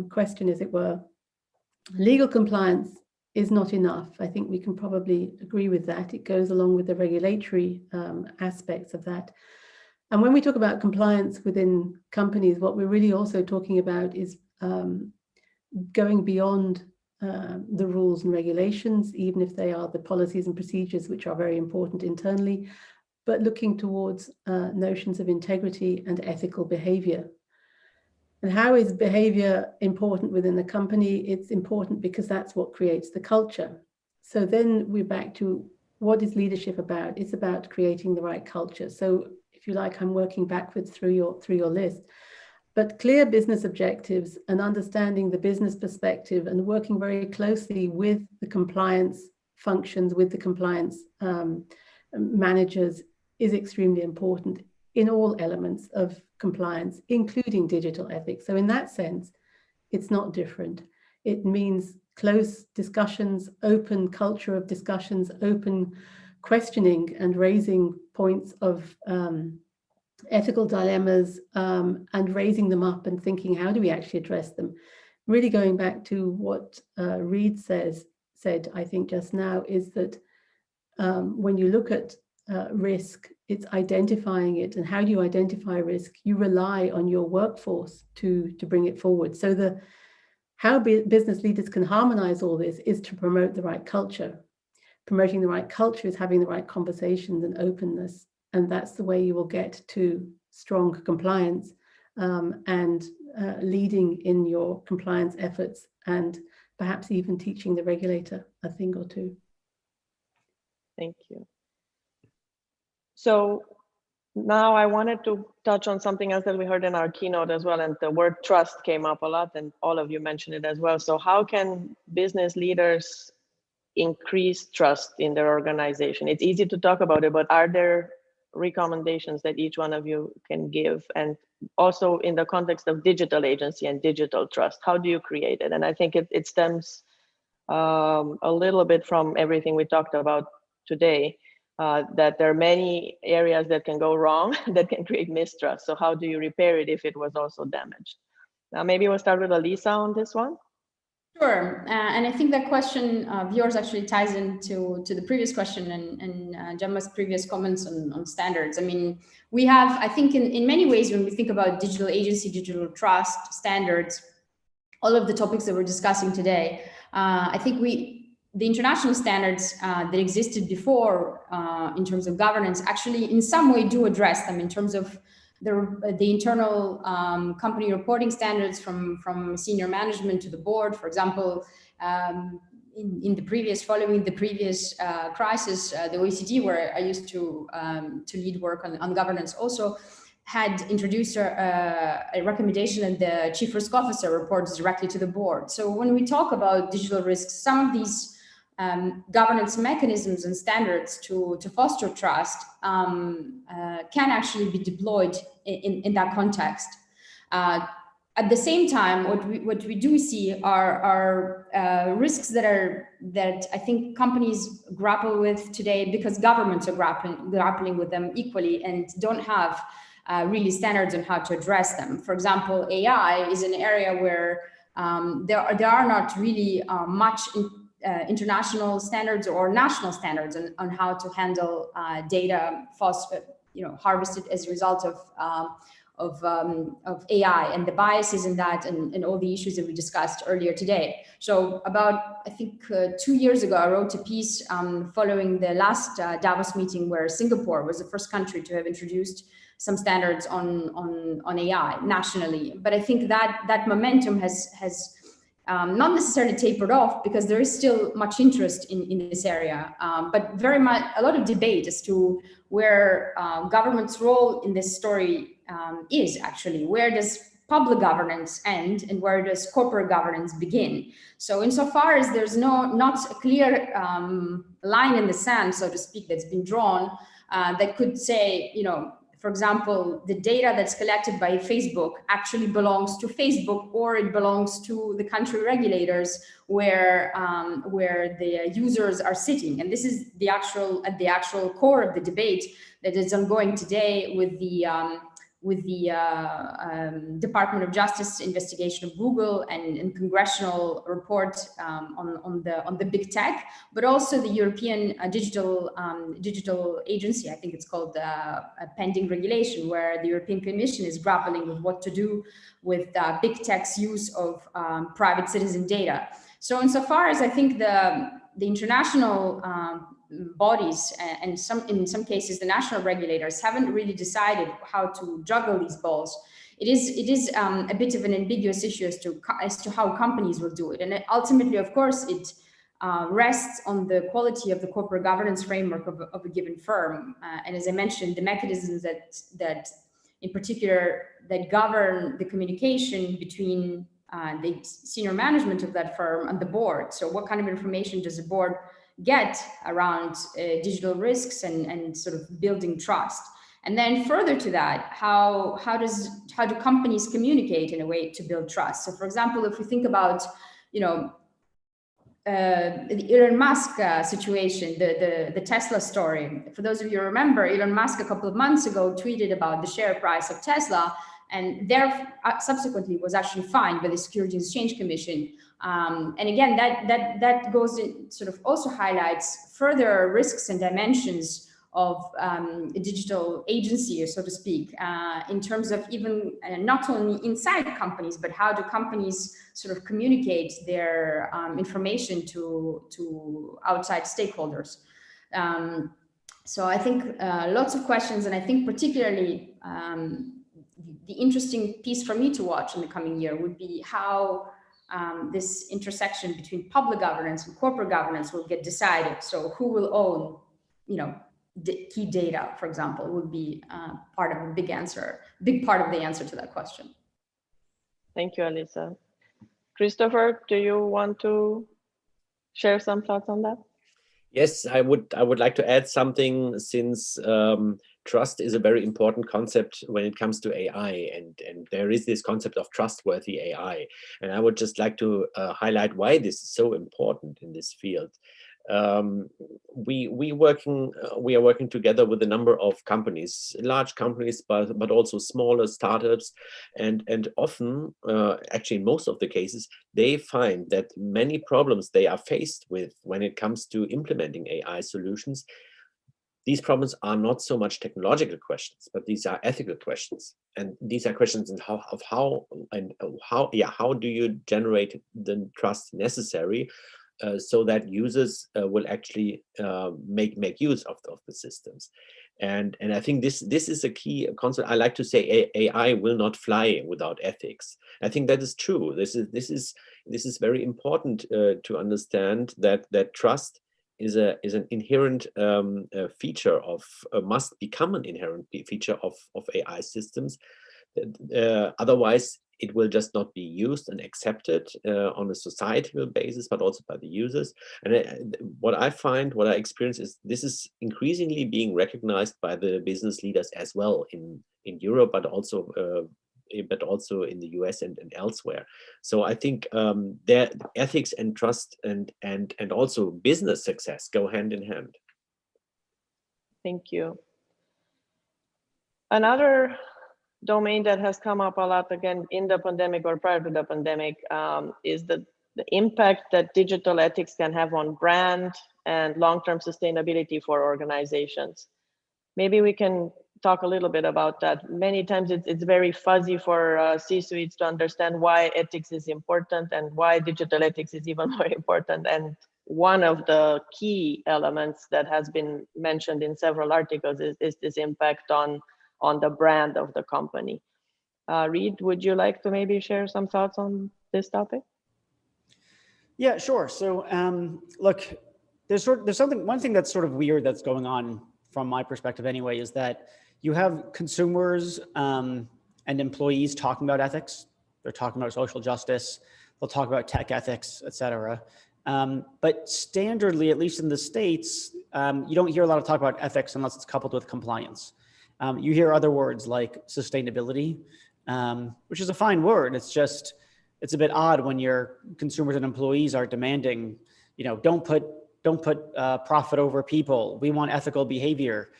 question, as it were, legal compliance is not enough. I think we can probably agree with that. It goes along with the regulatory aspects of that. And when we talk about compliance within companies, what we're really also talking about is going beyond the rules and regulations, even if they are the policies and procedures which are very important internally, but looking towards notions of integrity and ethical behavior. And how is behavior important within the company? It's important because that's what creates the culture. So then we're back to, what is leadership about? It's about creating the right culture. So if you like, I'm working backwards through your list. But clear business objectives and understanding the business perspective and working very closely with the compliance functions, with the compliance managers is extremely important in all elements of compliance, including digital ethics. So in that sense, it's not different. It means close discussions, open culture of discussions, open questioning and raising points of ethical dilemmas and raising them up and thinking, how do we actually address them? Really going back to what Reid said, I think just now, is that when you look at risk, it's identifying it. And how do you identify risk? You rely on your workforce to bring it forward. So how business leaders can harmonize all this is to promote the right culture. Promoting the right culture is having the right conversations and openness. And that's the way you will get to strong compliance and leading in your compliance efforts, and perhaps even teaching the regulator a thing or two. Thank you. So now I wanted to touch on something else that we heard in our keynote as well, and the word trust came up a lot, and all of you mentioned it as well. So how can business leaders increase trust in their organization? It's easy to talk about it, but are there recommendations that each one of you can give? And also in the context of digital agency and digital trust, how do you create it? And I think it stems a little bit from everything we talked about today, that there are many areas that can go wrong that can create mistrust. So how do you repair it if it was also damaged? Now, maybe we'll start with Alissa on this one. Sure, and I think that question of yours actually ties into the previous question and Gemma's previous comments on standards. I mean, we have, I think in many ways, when we think about digital agency, digital trust, standards, all of the topics that we're discussing today, I think the international standards that existed before in terms of governance actually in some way do address them in terms of the internal company reporting standards from senior management to the board. For example, following the previous crisis, the OECD, where I used to lead work on governance, also had introduced a recommendation that the chief risk officer reports directly to the board. So when we talk about digital risks, some of these governance mechanisms and standards to foster trust can actually be deployed in that context. At the same time, what we do see are risks that I think companies grapple with today because governments are grappling with them equally and don't have really standards on how to address them. For example, AI is an area where there are not really much international standards or national standards on how to handle data harvested as a result of AI and the biases in that and all the issues that we discussed earlier today. So about, I think 2 years ago, I wrote a piece following the last Davos meeting where Singapore was the first country to have introduced some standards on AI nationally. But I think that momentum has not necessarily tapered off because there is still much interest in this area, but very much a lot of debate as to where government's role in this story is actually. Where does public governance end and where does corporate governance begin? So insofar as there's not a clear line in the sand, so to speak, that's been drawn that could say, for example, the data that's collected by Facebook actually belongs to Facebook or it belongs to the country regulators where the users are sitting. And this is at the actual core of the debate that is ongoing today with the Department of Justice investigation of Google and congressional report on the big tech, but also the European digital agency. I think it's called a pending regulation, where the European Commission is grappling with what to do with big tech's use of private citizen data. So insofar as I think the international bodies and in some cases the national regulators haven't really decided how to juggle these balls, it is a bit of an ambiguous issue as to how companies will do it. And ultimately, of course, it rests on the quality of the corporate governance framework of a given firm. And as I mentioned, the mechanisms that in particular that govern the communication between the senior management of that firm and the board. So what kind of information does the board get around digital risks and sort of building trust? And then further to that, how do companies communicate in a way to build trust? So for example, if we think about, the Elon Musk situation, the Tesla story. For those of you who remember, Elon Musk a couple of months ago tweeted about the share price of Tesla, and there subsequently was actually fined by the Securities and Exchange Commission. And again, that goes in, sort of also highlights further risks and dimensions of a digital agency, so to speak, in terms of even not only inside companies, but how do companies sort of communicate their information to outside stakeholders. So I think lots of questions, and I think particularly the interesting piece for me to watch in the coming year would be how this intersection between public governance and corporate governance will get decided. So who will own, key data, for example, would be part of a big part of the answer to that question. Thank you, Alissa. Christopher, do you want to share some thoughts on that? Yes, I would like to add something, since trust is a very important concept when it comes to AI, and there is this concept of trustworthy AI. And I would just like to highlight why this is so important in this field. We are working together with a number of companies, large companies, but also smaller startups, and often, actually in most of the cases, they find that many problems they are faced with when it comes to implementing AI solutions, these problems are not so much technological questions, but these are ethical questions, and these are questions of how do you generate the trust necessary so that users will actually make use of the systems. And I think this is a key concept. I like to say AI will not fly without ethics. I think that is true. This is very important to understand that trust is an inherent feature of must become an inherent feature of AI systems. Otherwise, it will just not be used and accepted on a societal basis, but also by the users. And what I experience is this is increasingly being recognized by the business leaders as well in Europe, but also in the US and elsewhere. So I think their ethics and trust and also business success go hand in hand. Thank you. Another domain that has come up a lot again in the pandemic or prior to the pandemic is the impact that digital ethics can have on brand and long-term sustainability for organizations. Maybe we can talk a little bit about that. Many times it's very fuzzy for C-suites to understand why ethics is important and why digital ethics is even more important. And one of the key elements that has been mentioned in several articles is this impact on the brand of the company. Reid, would you like to maybe share some thoughts on this topic? Yeah, sure. So look, one thing that's sort of weird that's going on from my perspective anyway, is that you have consumers and employees talking about ethics. They're talking about social justice. They'll talk about tech ethics, et cetera. But standardly, at least in the States, you don't hear a lot of talk about ethics unless it's coupled with compliance. You hear other words like sustainability, which is a fine word. It's a bit odd when your consumers and employees are demanding, don't put profit over people. We want ethical behavior.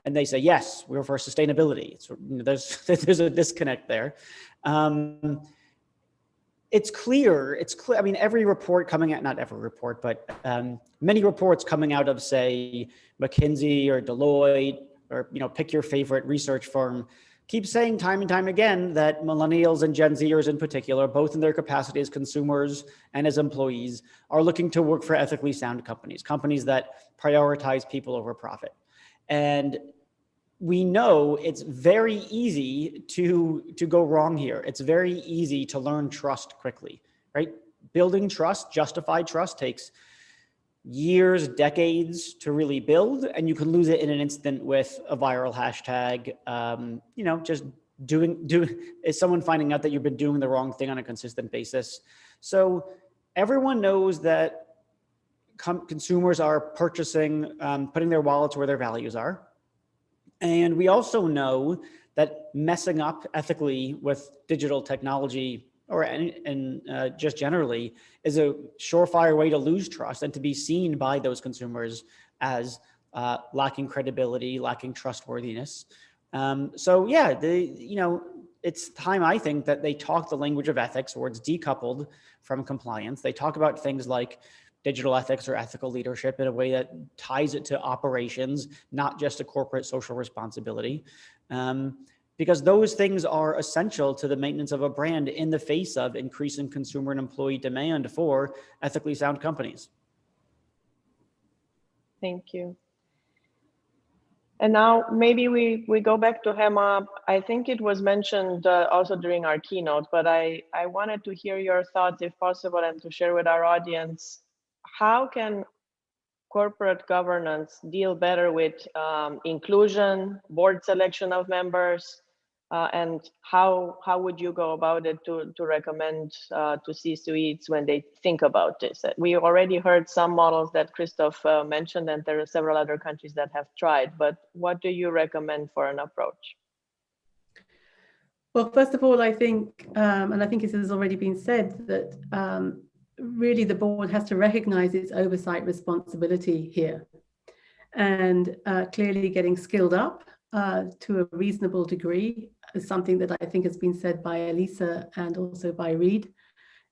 and they say, yes, we're for sustainability. So, there's a disconnect there. It's clear. I mean, every report coming out, not every report, but many reports coming out of, say, McKinsey or Deloitte, or pick your favorite research firm, keep saying time and time again that millennials and Gen Zers in particular, both in their capacity as consumers and as employees, are looking to work for ethically sound companies that prioritize people over profit. And we know it's very easy to go wrong here. It's very easy to learn trust quickly, right? Building trust, justified trust, takes years, decades to really build, and you can lose it in an instant with a viral hashtag. Just doing is someone finding out that you've been doing the wrong thing on a consistent basis. So everyone knows that consumers are purchasing, putting their wallets where their values are. And we also know that messing up ethically with digital technology just generally is a surefire way to lose trust and to be seen by those consumers as lacking credibility, lacking trustworthiness. So yeah, it's time, I think, that they talk the language of ethics, where it's decoupled from compliance. They talk about things like digital ethics or ethical leadership in a way that ties it to operations, not just a corporate social responsibility. Because those things are essential to the maintenance of a brand in the face of increasing consumer and employee demand for ethically sound companies. Thank you. And now maybe we go back to Gemma. I think it was mentioned also during our keynote, but I wanted to hear your thoughts, if possible, and to share with our audience, how can corporate governance deal better with inclusion, board selection of members, and how would you go about it to recommend to C-suites when they think about this? We already heard some models that Christoph mentioned, and there are several other countries that have tried, but what do you recommend for an approach? Well, first of all, I think, and I think this has already been said, that really the board has to recognize its oversight responsibility here, and clearly getting skilled up to a reasonable degree is something that I think has been said by Alissa and also by Reid.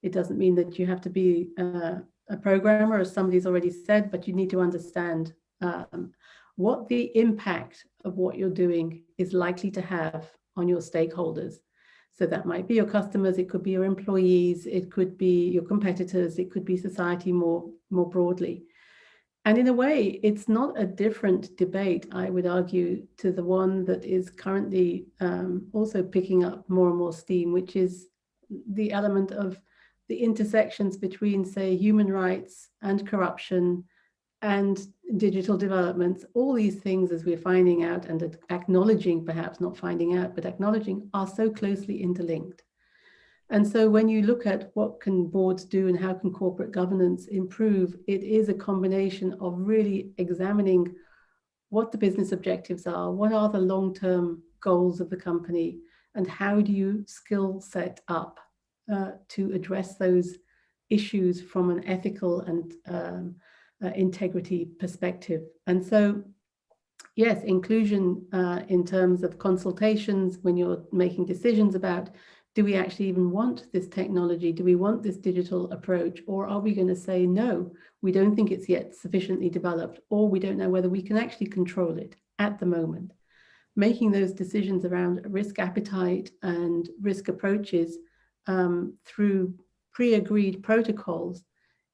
It doesn't mean that you have to be a programmer, as somebody's already said, but you need to understand what the impact of what you're doing is likely to have on your stakeholders. So that might be your customers, it could be your employees, it could be your competitors, it could be society more broadly. And in a way, it's not a different debate, I would argue, to the one that is currently also picking up more and more steam, which is the element of the intersections between, say, human rights and corruption and digital developments. All these things, as we're finding out and acknowledging, perhaps not finding out, but acknowledging, are so closely interlinked. And so when you look at what can boards do and how can corporate governance improve, it is a combination of really examining what the business objectives are, what are the long-term goals of the company, and how do you skill set up to address those issues from an ethical and integrity perspective. And so, yes, inclusion in terms of consultations when you're making decisions about, do we actually even want this technology? Do we want this digital approach? Or are we going to say, no, we don't think it's yet sufficiently developed, or we don't know whether we can actually control it at the moment? Making those decisions around risk appetite and risk approaches through pre-agreed protocols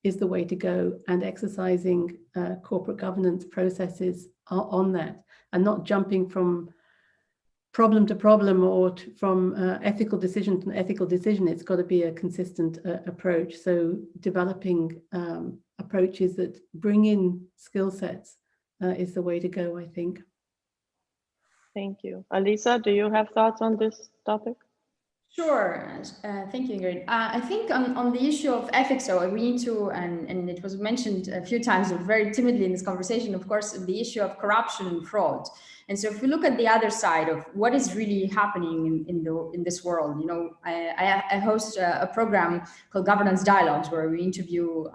is the way to go, and exercising corporate governance processes on that, and not jumping from problem to problem or from ethical decision to ethical decision. It's got to be a consistent approach. So developing approaches that bring in skill sets is the way to go, I think. Thank you. Alissa, do you have thoughts on this topic? Sure. Thank you, Ingrid. I think on the issue of ethics, so we need to, and it was mentioned a few times, very timidly in this conversation, of course, the issue of corruption and fraud. And so if we look at the other side of what is really happening in this world, I host a program called Governance Dialogues, where we interview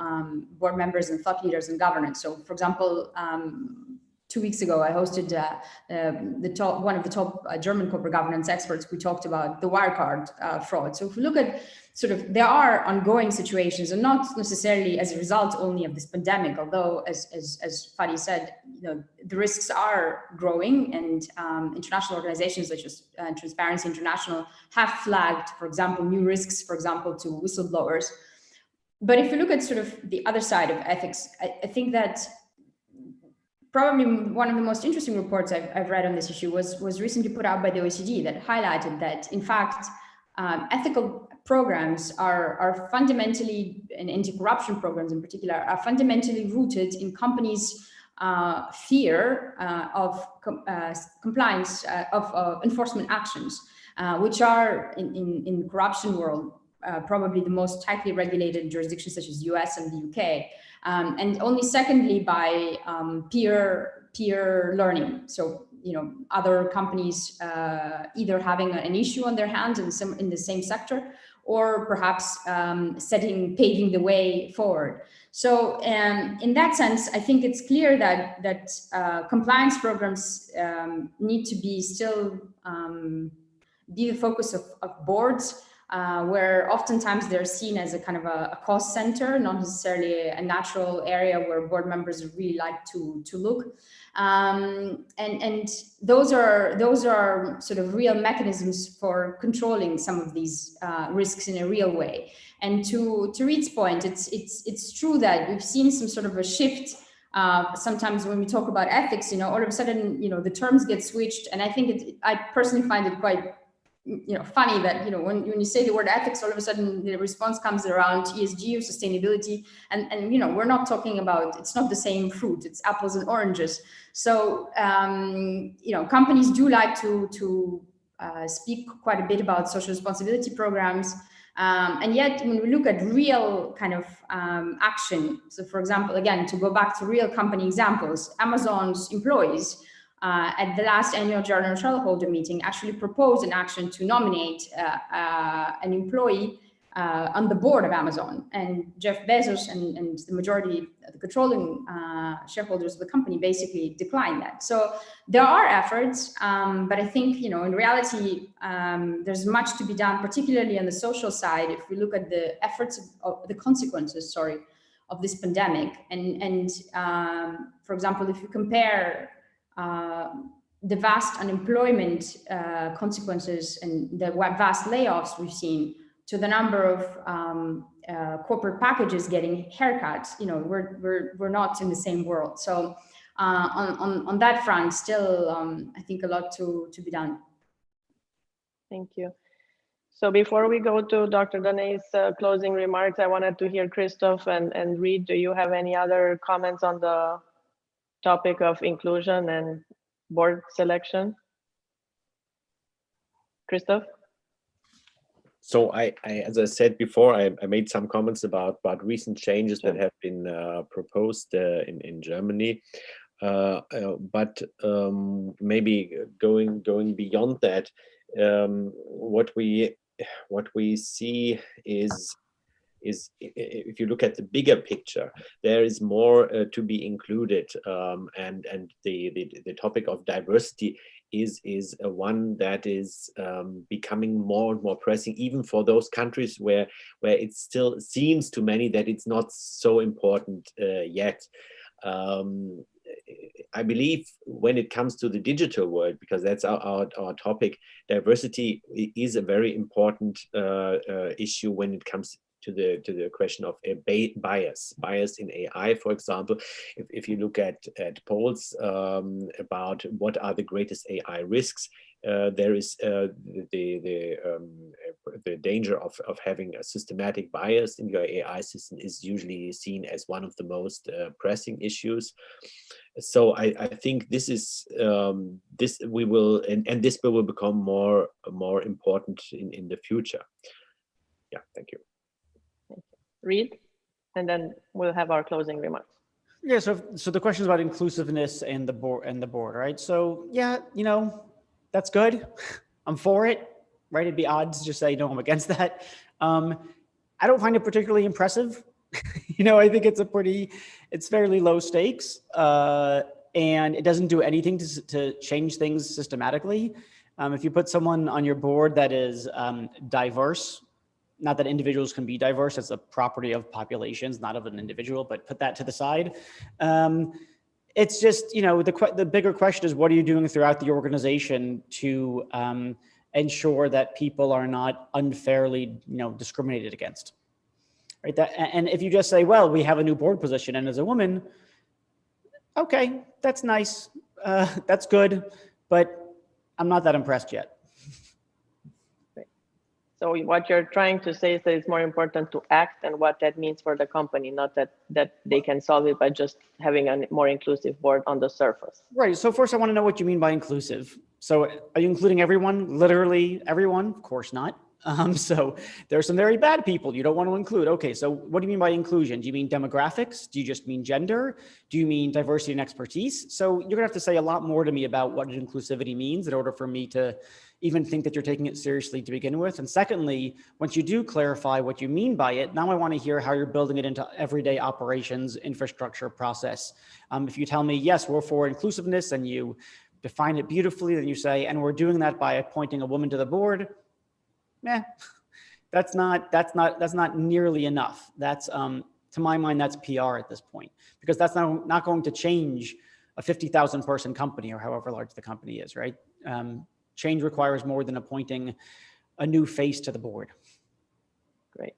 board members and thought leaders in governance. So, for example, 2 weeks ago, I hosted one of the top German corporate governance experts. We talked about the Wirecard fraud. So if we look at there are ongoing situations, and not necessarily as a result only of this pandemic, although as Fadi said, the risks are growing, and international organizations such as Transparency International have flagged, for example, new risks, for example, to whistleblowers. But if you look at the other side of ethics, I think that probably one of the most interesting reports I've read on this issue was recently put out by the OECD that highlighted that, in fact, ethical programs are fundamentally, and anti-corruption programs in particular, are fundamentally rooted in companies' fear of compliance, of enforcement actions, which are in the corruption world probably the most tightly regulated jurisdictions such as US and the UK. And only secondly by peer learning. So, other companies either having an issue on their hands in the same sector, or perhaps paving the way forward. So in that sense, I think it's clear that compliance programs need to be still be the focus of boards, where oftentimes they're seen as a kind of a cost center, not necessarily a natural area where board members really like to look. And those are sort of real mechanisms for controlling some of these risks in a real way. And to Reid's point, it's true that we've seen some sort of a shift. Sometimes when we talk about ethics, all of a sudden, the terms get switched, and I think I personally find it quite funny that, when you say the word ethics, all of a sudden the response comes around ESG or sustainability. And we're not talking about, it's not the same fruit, it's apples and oranges. So, companies do like to speak quite a bit about social responsibility programs. And yet when we look at real kind of action, so for example, again, to go back to real company examples, Amazon's employees, at the last annual general shareholder meeting actually proposed an action to nominate an employee on the board of Amazon, and Jeff Bezos and the majority, the controlling shareholders of the company basically declined that. So there are efforts, but I think, in reality, there's much to be done, particularly on the social side. If we look at the efforts of the consequences, of this pandemic, and for example, if you compare the vast unemployment consequences and the vast layoffs we've seen to the number of corporate packages getting haircuts, we're not in the same world. So on that front, still, I think a lot to be done. Thank you. So before we go to Dr. Daney's closing remarks, I wanted to hear Christoph and Reid. Do you have any other comments on the topic of inclusion and board selection? Christoph? So I as I said before, I made some comments about recent changes that have been proposed in Germany. But maybe going beyond that, what we see is if you look at the bigger picture, there is more to be included, and the topic of diversity is one that is becoming more and more pressing, even for those countries where it still seems to many that it's not so important yet. I believe when it comes to the digital world, because that's our topic, diversity is a very important issue when it comes to the question of a bias in AI, for example. If you look at polls about what are the greatest AI risks, there is the danger of having a systematic bias in your AI system is usually seen as one of the most pressing issues. So I think this is this will become more important in the future. Yeah, thank you. Reid, and then we'll have our closing remarks. Yeah, so the question is about inclusiveness and the board, right? So yeah, that's good. I'm for it, right? It'd be odd to just say, no, I'm against that. I don't find it particularly impressive. I think it's fairly low stakes. and it doesn't do anything to change things systematically. If you put someone on your board that is diverse, not that individuals can be diverse, it's a property of populations, not of an individual, but put that to the side. It's just, you know, the bigger question is, what are you doing throughout the organization to ensure that people are not unfairly, you know, discriminated against, right? And if you just say, well, we have a new board position and as a woman, okay, that's nice, that's good, but I'm not that impressed yet. So what you're trying to say is that it's more important to act and what that means for the company, not that they can solve it by just having a more inclusive board on the surface. Right. So first I want to know what you mean by inclusive. So are you including everyone, literally everyone? Of course not. So there are some very bad people you don't want to include. Okay, so what do you mean by inclusion? Do you mean demographics? Do you just mean gender? Do you mean diversity and expertise? So you're gonna have to say a lot more to me about what inclusivity means in order for me to even think that you're taking it seriously to begin with. And secondly, once you do clarify what you mean by it, now I want to hear how you're building it into everyday operations, infrastructure, process. If you tell me, yes, we're for inclusiveness, and you define it beautifully, then you say, and we're doing that by appointing a woman to the board, that's not nearly enough. That's, to my mind, that's PR at this point, because that's not going to change a 50,000 person company or however large the company is, right? Change requires more than appointing a new face to the board. Great.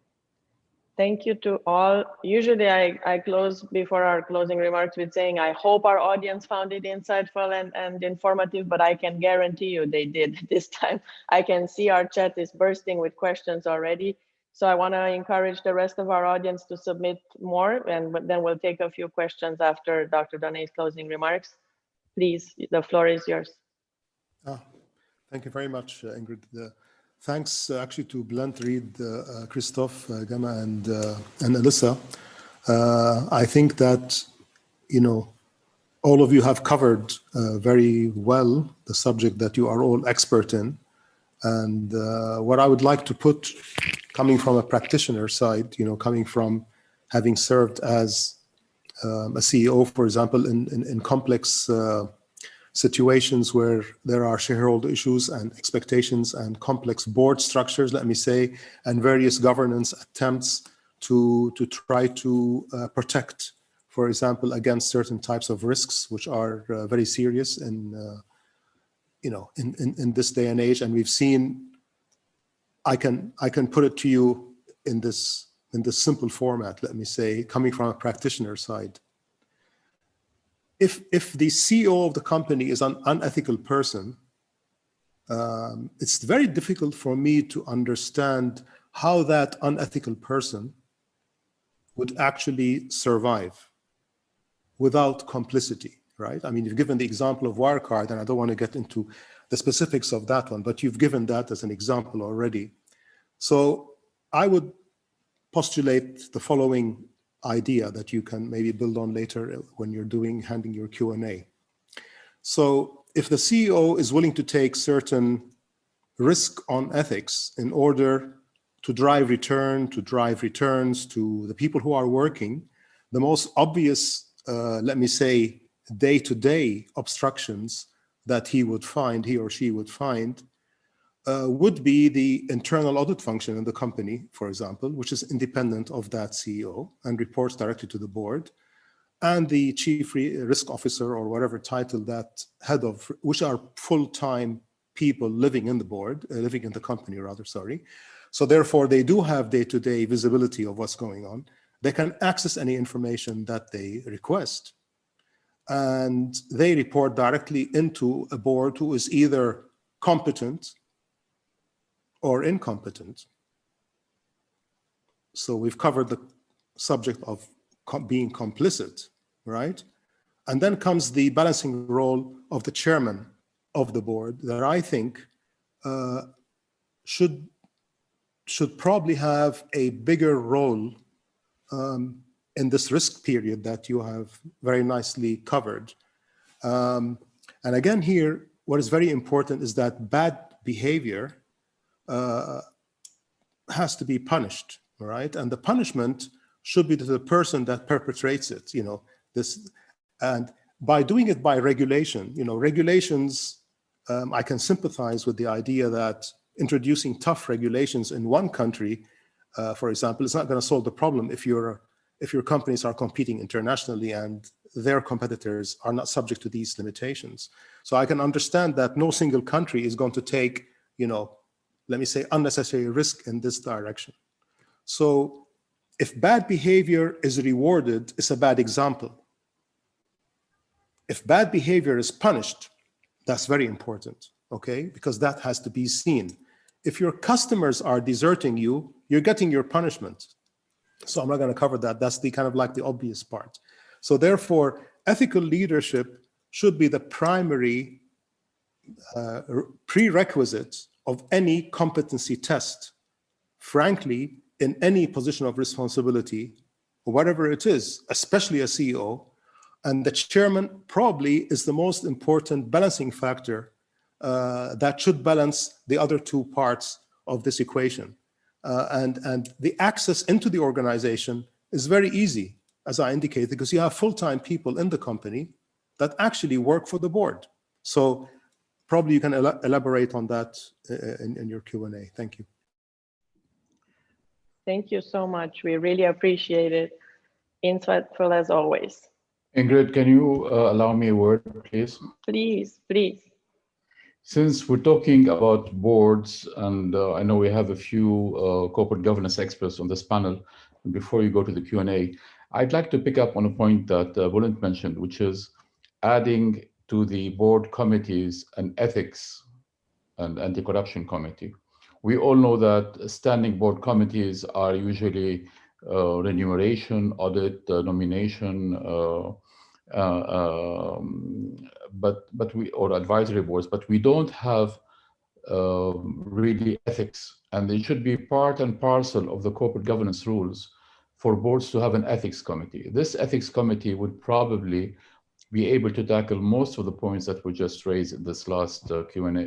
Thank you to all. Usually I close before our closing remarks with saying, I hope our audience found it insightful and informative, but I can guarantee you they did this time. I can see our chat is bursting with questions already. So I want to encourage the rest of our audience to submit more, and then we'll take a few questions after Dr. Donay's closing remarks. Please, the floor is yours. Thank you very much, Ingrid. Thanks actually to Bulent, Reid, Christoph, Gemma, and Alissa. I think that, you know, all of you have covered very well the subject that you are all expert in. And what I would like to put, coming from a practitioner side, you know, coming from having served as a CEO, for example, in complex situations where there are shareholder issues and expectations and complex board structures, let me say, and various governance attempts to try to protect, for example, against certain types of risks, which are very serious in this day and age. And we've seen, I can put it to you in this simple format, let me say, coming from a practitioner side. If the CEO of the company is an unethical person, it's very difficult for me to understand how that unethical person would actually survive without complicity, right? I mean, you've given the example of Wirecard, and I don't want to get into the specifics of that one, but you've given that as an example already. So I would postulate the following idea that you can maybe build on later when you're handing your Q&A. So if the CEO is willing to take certain risk on ethics in order to drive returns to the people who are working, the most obvious, let me say, day-to-day obstructions that he or she would find would be the internal audit function in the company, for example, which is independent of that CEO and reports directly to the board, and the chief risk officer or whatever title that head of, which are full-time people living in the company rather, sorry. So therefore they do have day-to-day visibility of what's going on. They can access any information that they request. And they report directly into a board who is either competent or incompetent. So we've covered the subject of being complicit, right? And then comes the balancing role of the chairman of the board that I think should probably have a bigger role in this risk period that you have very nicely covered. And again here, what is very important is that bad behavior has to be punished, right? And the punishment should be to the person that perpetrates it, you know, and by doing it by regulation, regulations, I can sympathize with the idea that introducing tough regulations in one country, for example, is not going to solve the problem if your companies are competing internationally and their competitors are not subject to these limitations. So I can understand that no single country is going to take, let me say, unnecessary risk in this direction. So if bad behavior is rewarded, it's a bad example. If bad behavior is punished, that's very important, okay? Because that has to be seen. If your customers are deserting you, you're getting your punishment. So I'm not going to cover that. That's the kind of like the obvious part. So therefore, ethical leadership should be the primary prerequisite of any competency test. Frankly, in any position of responsibility, whatever it is, especially a CEO, and the chairman probably is the most important balancing factor that should balance the other two parts of this equation. And the access into the organization is very easy, as I indicated, because you have full-time people in the company that actually work for the board. So probably you can elaborate on that in your Q&A. Thank you. Thank you so much. We really appreciate it. Insightful as always. Ingrid, can you allow me a word, please? Please, please. Since we're talking about boards, and I know we have a few corporate governance experts on this panel, before you go to the Q&A, I'd like to pick up on a point that Bulent mentioned, which is adding to the board committees an ethics and anti-corruption committee. We all know that standing board committees are usually remuneration, audit, nomination, or advisory boards, but we don't have really ethics, and they should be part and parcel of the corporate governance rules for boards to have an ethics committee. This ethics committee would probably be able to tackle most of the points that were just raised in this last Q&A,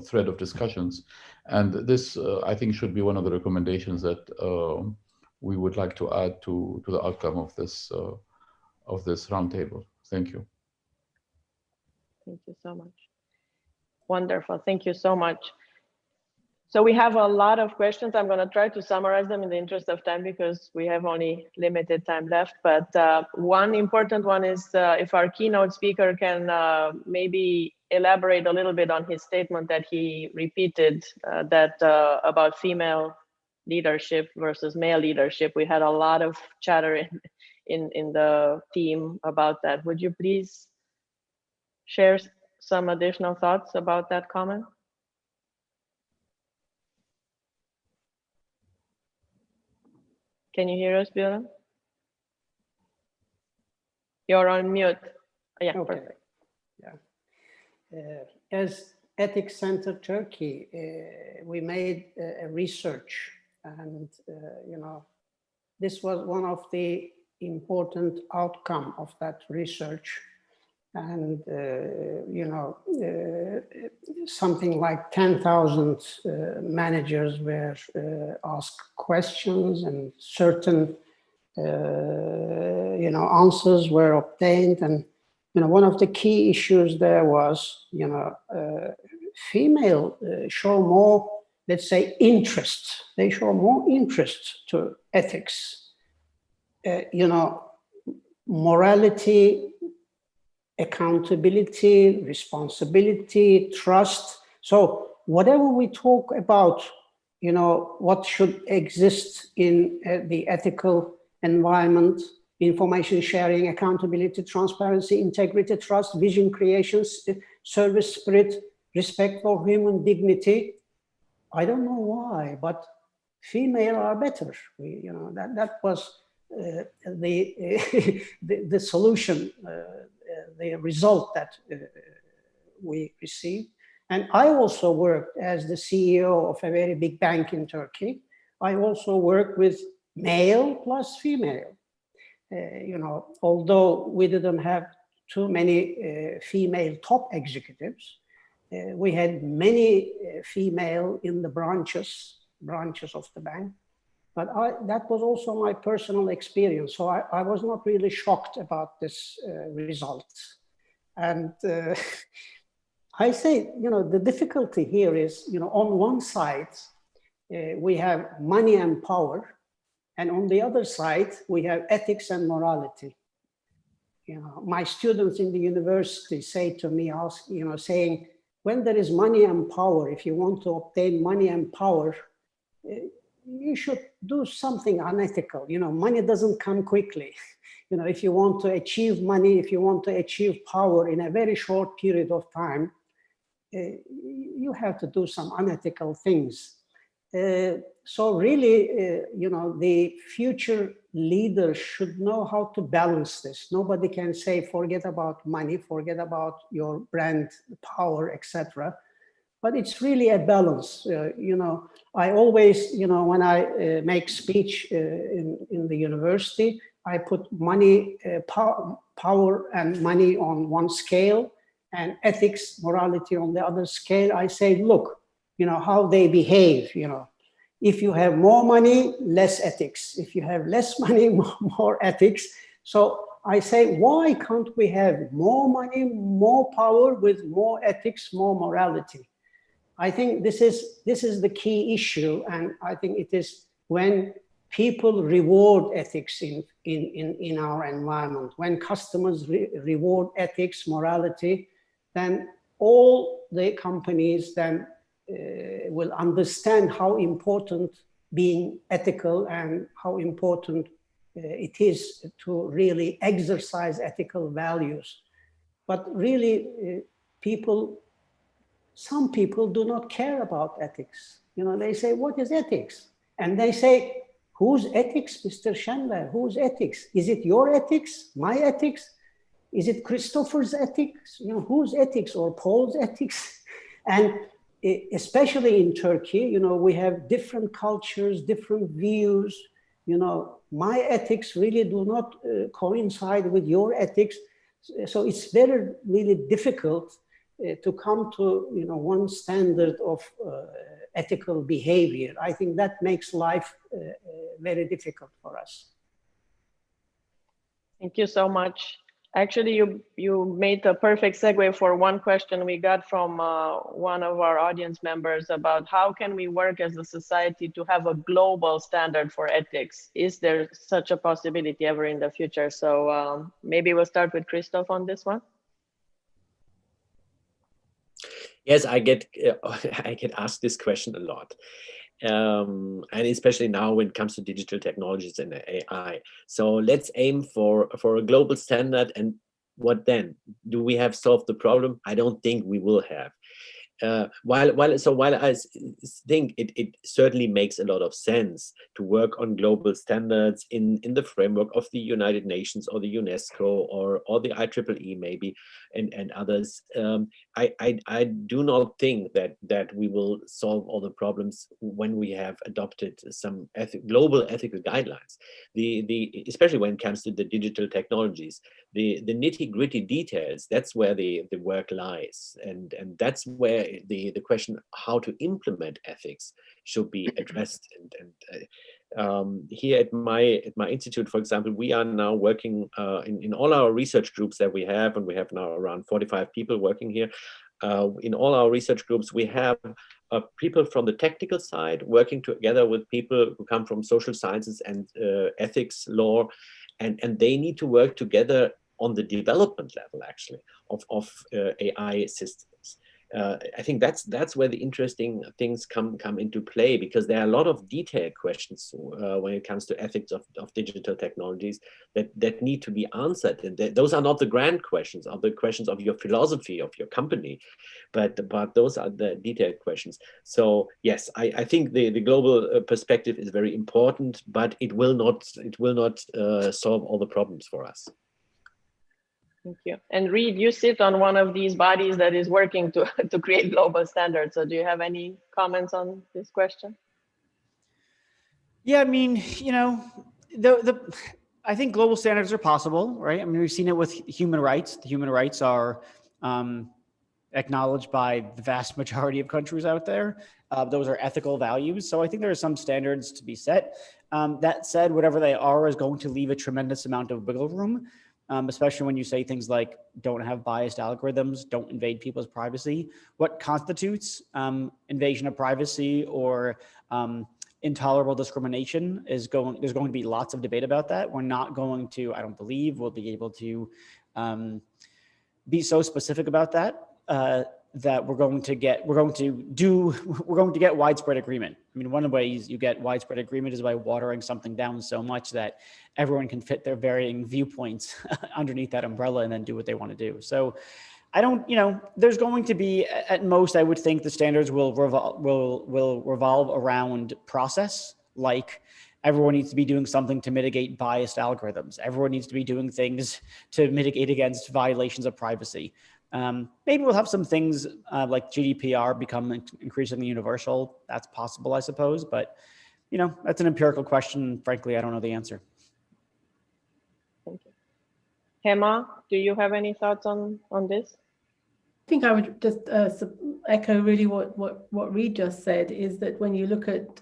thread of discussions. And this, I think, should be one of the recommendations that we would like to add to the outcome of this roundtable. Thank you. Thank you so much. Wonderful. Thank you so much. So we have a lot of questions. I'm going to try to summarize them in the interest of time because we have only limited time left. But one important one is if our keynote speaker can maybe elaborate a little bit on his statement that he repeated about female leadership versus male leadership. We had a lot of chatter in the team about that. Would you please share some additional thoughts about that comment? Can you hear us, Bulent? You're on mute. Yeah, okay. Perfect. Yeah. As Ethics Center Turkey, we made a research, and this was one of the important outcome of that research. And something like 10,000 managers were asked questions, and certain answers were obtained. And one of the key issues there was female show more, let's say, interest. They show more interest to ethics. Morality, accountability, responsibility, trust. So whatever we talk about, what should exist in the ethical environment, information sharing, accountability, transparency, integrity, trust, vision creation, service spirit, respect for human dignity. I don't know why, but female are better. That was the solution, the result that we received. And I also worked as the CEO of a very big bank in Turkey. I also worked with male plus female. Although we didn't have too many female top executives, we had many female in the branches of the bank. But that was also my personal experience. So I was not really shocked about this result. And I say, the difficulty here is, on one side, we have money and power. And on the other side, we have ethics and morality. My students in the university say to me, saying, when there is money and power, if you want to obtain money and power, you should do something unethical. Money doesn't come quickly. If you want to achieve money, if you want to achieve power in a very short period of time, you have to do some unethical things. So really, the future leaders should know how to balance this. Nobody can say, forget about money, forget about your brand power, etc. But it's really a balance. I always, when I make speech in the university, I put money, power and money on one scale, and ethics, morality on the other scale. I say, look, how they behave. If you have more money, less ethics. If you have less money, more ethics. So I say, why can't we have more money, more power with more ethics, more morality? I think this is the key issue, and I think it is when people reward ethics in our environment, when customers reward ethics, morality, then all the companies then will understand how important being ethical and how important it is to really exercise ethical values. But really, some people do not care about ethics. They say, what is ethics? And they say, whose ethics, Mr. Senver? Whose ethics? Is it your ethics? My ethics? Is it Christopher's ethics? Whose ethics, or Paul's ethics? And especially in Turkey, we have different cultures, different views. My ethics really do not coincide with your ethics. So it's very, really difficult to come to one standard of ethical behavior. I think that makes life very difficult for us. Thank you so much. Actually, you made a perfect segue for one question we got from one of our audience members about how can we work as a society to have a global standard for ethics? Is there such a possibility ever in the future? So maybe we'll start with Christoph on this one. Yes, I get asked this question a lot. And especially now when it comes to digital technologies and AI. So let's aim for a global standard, and what then? Do we have solved the problem? I don't think we will have. While I think it certainly makes a lot of sense to work on global standards in the framework of the United Nations or the UNESCO or the IEEE maybe and others, I do not think that we will solve all the problems when we have adopted some global ethical guidelines. Especially when it comes to the digital technologies, the nitty-gritty details, that's where the work lies, and that's where the question how to implement ethics should be addressed. And here at my institute, for example, we are now working in all our research groups that we have, and we have now around 45 people working here. In all our research groups, we have people from the technical side working together with people who come from social sciences and ethics, law, and they need to work together on the development level, actually, of AI systems. I think that's where the interesting things come into play, because there are a lot of detailed questions when it comes to ethics of digital technologies that need to be answered. And those are not the grand questions, are the questions of your philosophy, of your company, but those are the detailed questions. So yes, I think the global perspective is very important, but it will not solve all the problems for us. Thank you. And Reid, you sit on one of these bodies that is working to create global standards. So do you have any comments on this question? Yeah, I mean, I think global standards are possible, right? I mean, we've seen it with human rights. The human rights are acknowledged by the vast majority of countries out there. Those are ethical values. So I think there are some standards to be set. That said, whatever they are is going to leave a tremendous amount of wiggle room, especially when you say things like don't have biased algorithms, don't invade people's privacy. What constitutes invasion of privacy or intolerable discrimination there's going to be lots of debate about that. We're not going to, I don't believe, we'll be able to be so specific about that that we're going to get widespread agreement. I mean, one of the ways you get widespread agreement is by watering something down so much that everyone can fit their varying viewpoints underneath that umbrella and then do what they want to do. So I don't, there's going to be, at most, I would think the standards will revolve around process, like everyone needs to be doing something to mitigate biased algorithms. Everyone needs to be doing things to mitigate against violations of privacy. Maybe we'll have some things like GDPR become increasingly universal. That's possible, I suppose, but that's an empirical question. Frankly, I don't know the answer. Thank you. Gemma, do you have any thoughts on this? I think I would just echo really what Reid just said, is that when you look at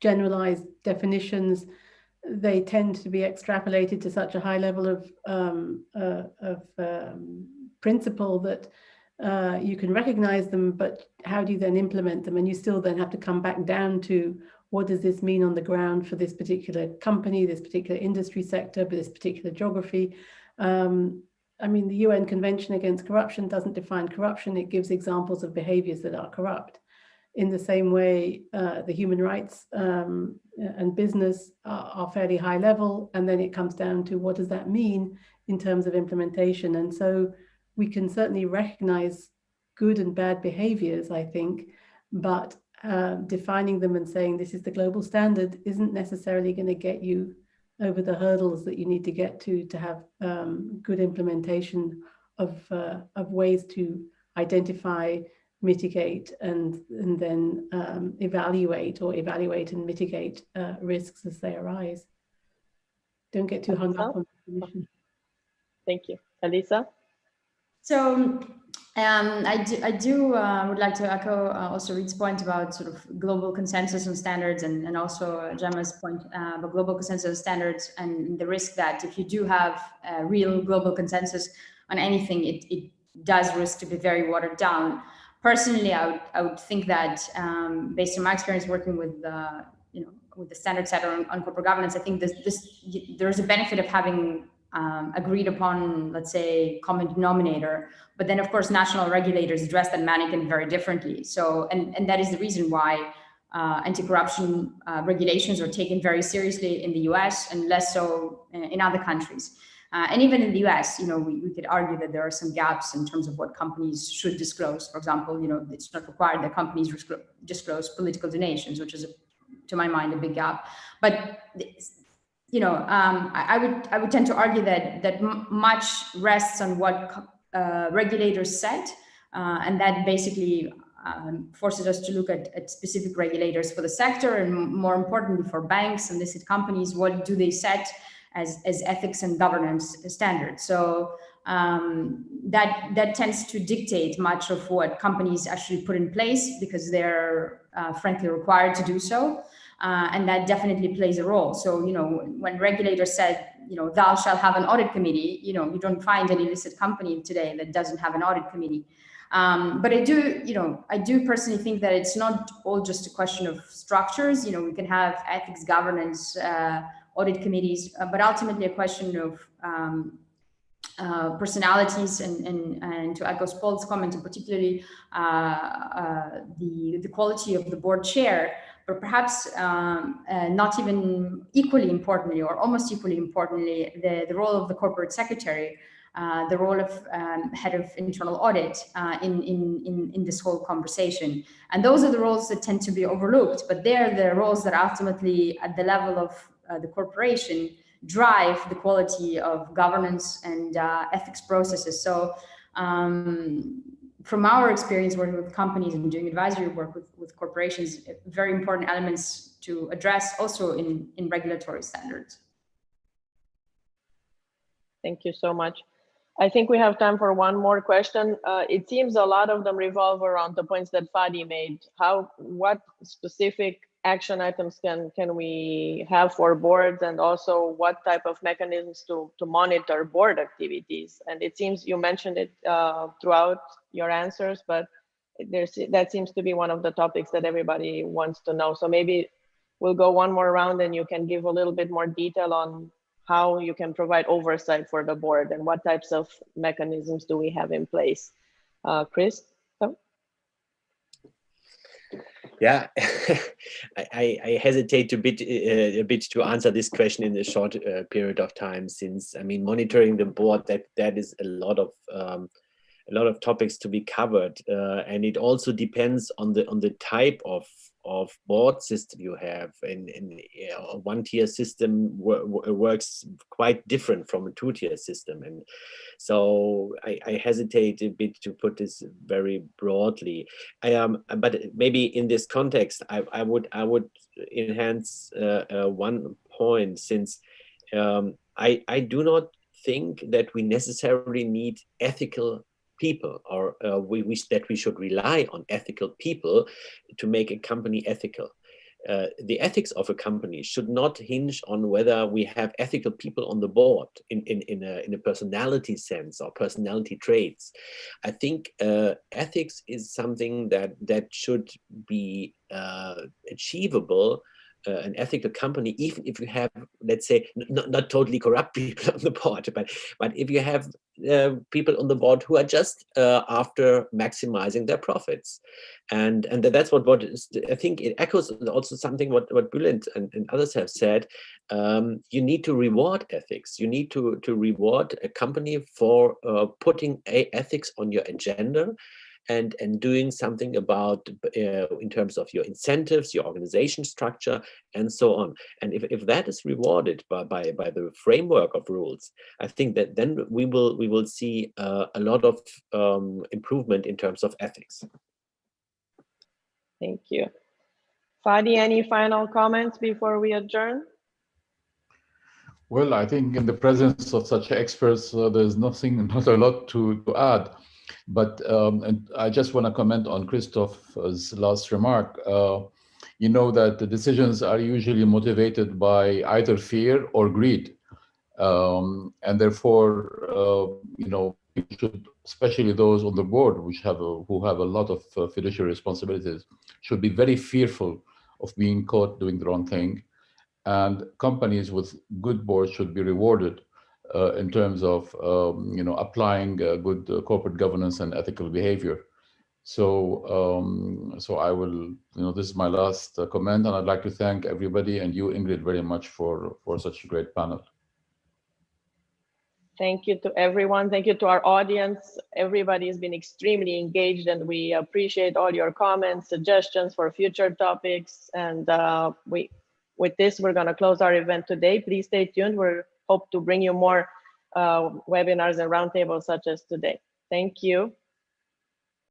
generalized definitions, they tend to be extrapolated to such a high level of principle that you can recognize them, but how do you then implement them? And you still then have to come back down to what does this mean on the ground for this particular company, this particular industry sector, this particular geography. I mean, the UN Convention Against Corruption doesn't define corruption. It gives examples of behaviors that are corrupt. In the same way, the human rights and business are fairly high level. And then it comes down to what does that mean in terms of implementation. And so we can certainly recognize good and bad behaviors, I think, but defining them and saying this is the global standard isn't necessarily going to get you over the hurdles that you need to get to have good implementation of ways to identify, mitigate, and then evaluate and mitigate risks as they arise. Don't get too hung up on definition. Thank you. Alissa? So I would like to echo also Reid's point about sort of global consensus on standards and also Gemma's point about global consensus on standards and the risk that if you do have a real global consensus on anything, it does risk to be very watered down. Personally, I would think that based on my experience working with with the standard setter on corporate governance, I think there's a benefit of having agreed upon, let's say, common denominator, but then of course national regulators address that mannequin very differently. So, and that is the reason why anti-corruption regulations are taken very seriously in the US and less so in other countries. And even in the US, we could argue that there are some gaps in terms of what companies should disclose. For example, it's not required that companies disclose political donations, which is, to my mind, a big gap. But I would tend to argue that much rests on what regulators set, and that basically forces us to look at specific regulators for the sector, and more importantly for banks and listed companies, what do they set as ethics and governance standards. So that tends to dictate much of what companies actually put in place because they're frankly required to do so. And that definitely plays a role. So, when regulators said, thou shalt have an audit committee, you don't find any listed company today that doesn't have an audit committee. But I do personally think that it's not all just a question of structures. We can have ethics, governance, audit committees, but ultimately a question of personalities and to echo Paul's comment, and particularly the quality of the board chair, but perhaps not even equally importantly or almost equally importantly, the role of the corporate secretary, the role of head of internal audit in this whole conversation. And those are the roles that tend to be overlooked, but they're the roles that ultimately at the level of the corporation drive the quality of governance and ethics processes. So from our experience working with companies and doing advisory work with corporations, very important elements to address also in regulatory standards. Thank you so much. I think we have time for one more question. It seems a lot of them revolve around the points that Fadi made. What specific action items can we have for boards, and also what type of mechanisms to monitor board activities? And it seems you mentioned it throughout your answers, but that seems to be one of the topics that everybody wants to know. So maybe we'll go one more round and you can give a little bit more detail on how you can provide oversight for the board and what types of mechanisms do we have in place. Chris? Oh. Yeah, I hesitate a bit to answer this question in a short period of time, since I mean monitoring the board, that is a lot of topics to be covered, and it also depends on the type of board system you have. And a one-tier system works quite different from a two-tier system, and so I hesitate a bit to put this very broadly. But maybe in this context, I would enhance one point, since I do not think that we necessarily need ethical people, or we wish that we should rely on ethical people to make a company ethical. The ethics of a company should not hinge on whether we have ethical people on the board in a personality sense or personality traits. I think ethics is something that should be achievable. An ethical company, even if you have, let's say, not totally corrupt people on the board, but if you have people on the board who are just after maximizing their profits, and that's what is, I think it echoes also something what Bulent and others have said. You need to reward ethics. You need to reward a company for putting ethics on your agenda, and doing something about in terms of your incentives, your organization structure, and so on. And if that is rewarded by the framework of rules, I think that then we will see a lot of improvement in terms of ethics. Thank you. Fadi, any final comments before we adjourn? Well, I think in the presence of such experts, there's not a lot to add. But and I just want to comment on Christoph's last remark. You know that the decisions are usually motivated by either fear or greed. And therefore, you know, should, especially those on the board who have a lot of fiduciary responsibilities, should be very fearful of being caught doing the wrong thing. And companies with good boards should be rewarded in terms of you know, applying good corporate governance and ethical behavior. So so I will, you know, this is my last comment, and I'd like to thank everybody and you, Ingrid, very much for such a great panel. Thank you to everyone. Thank you to our audience. Everybody has been extremely engaged, and we appreciate all your comments, suggestions for future topics. And with this, we're going to close our event today. Please stay tuned. We hope to bring you more webinars and roundtables such as today. Thank you.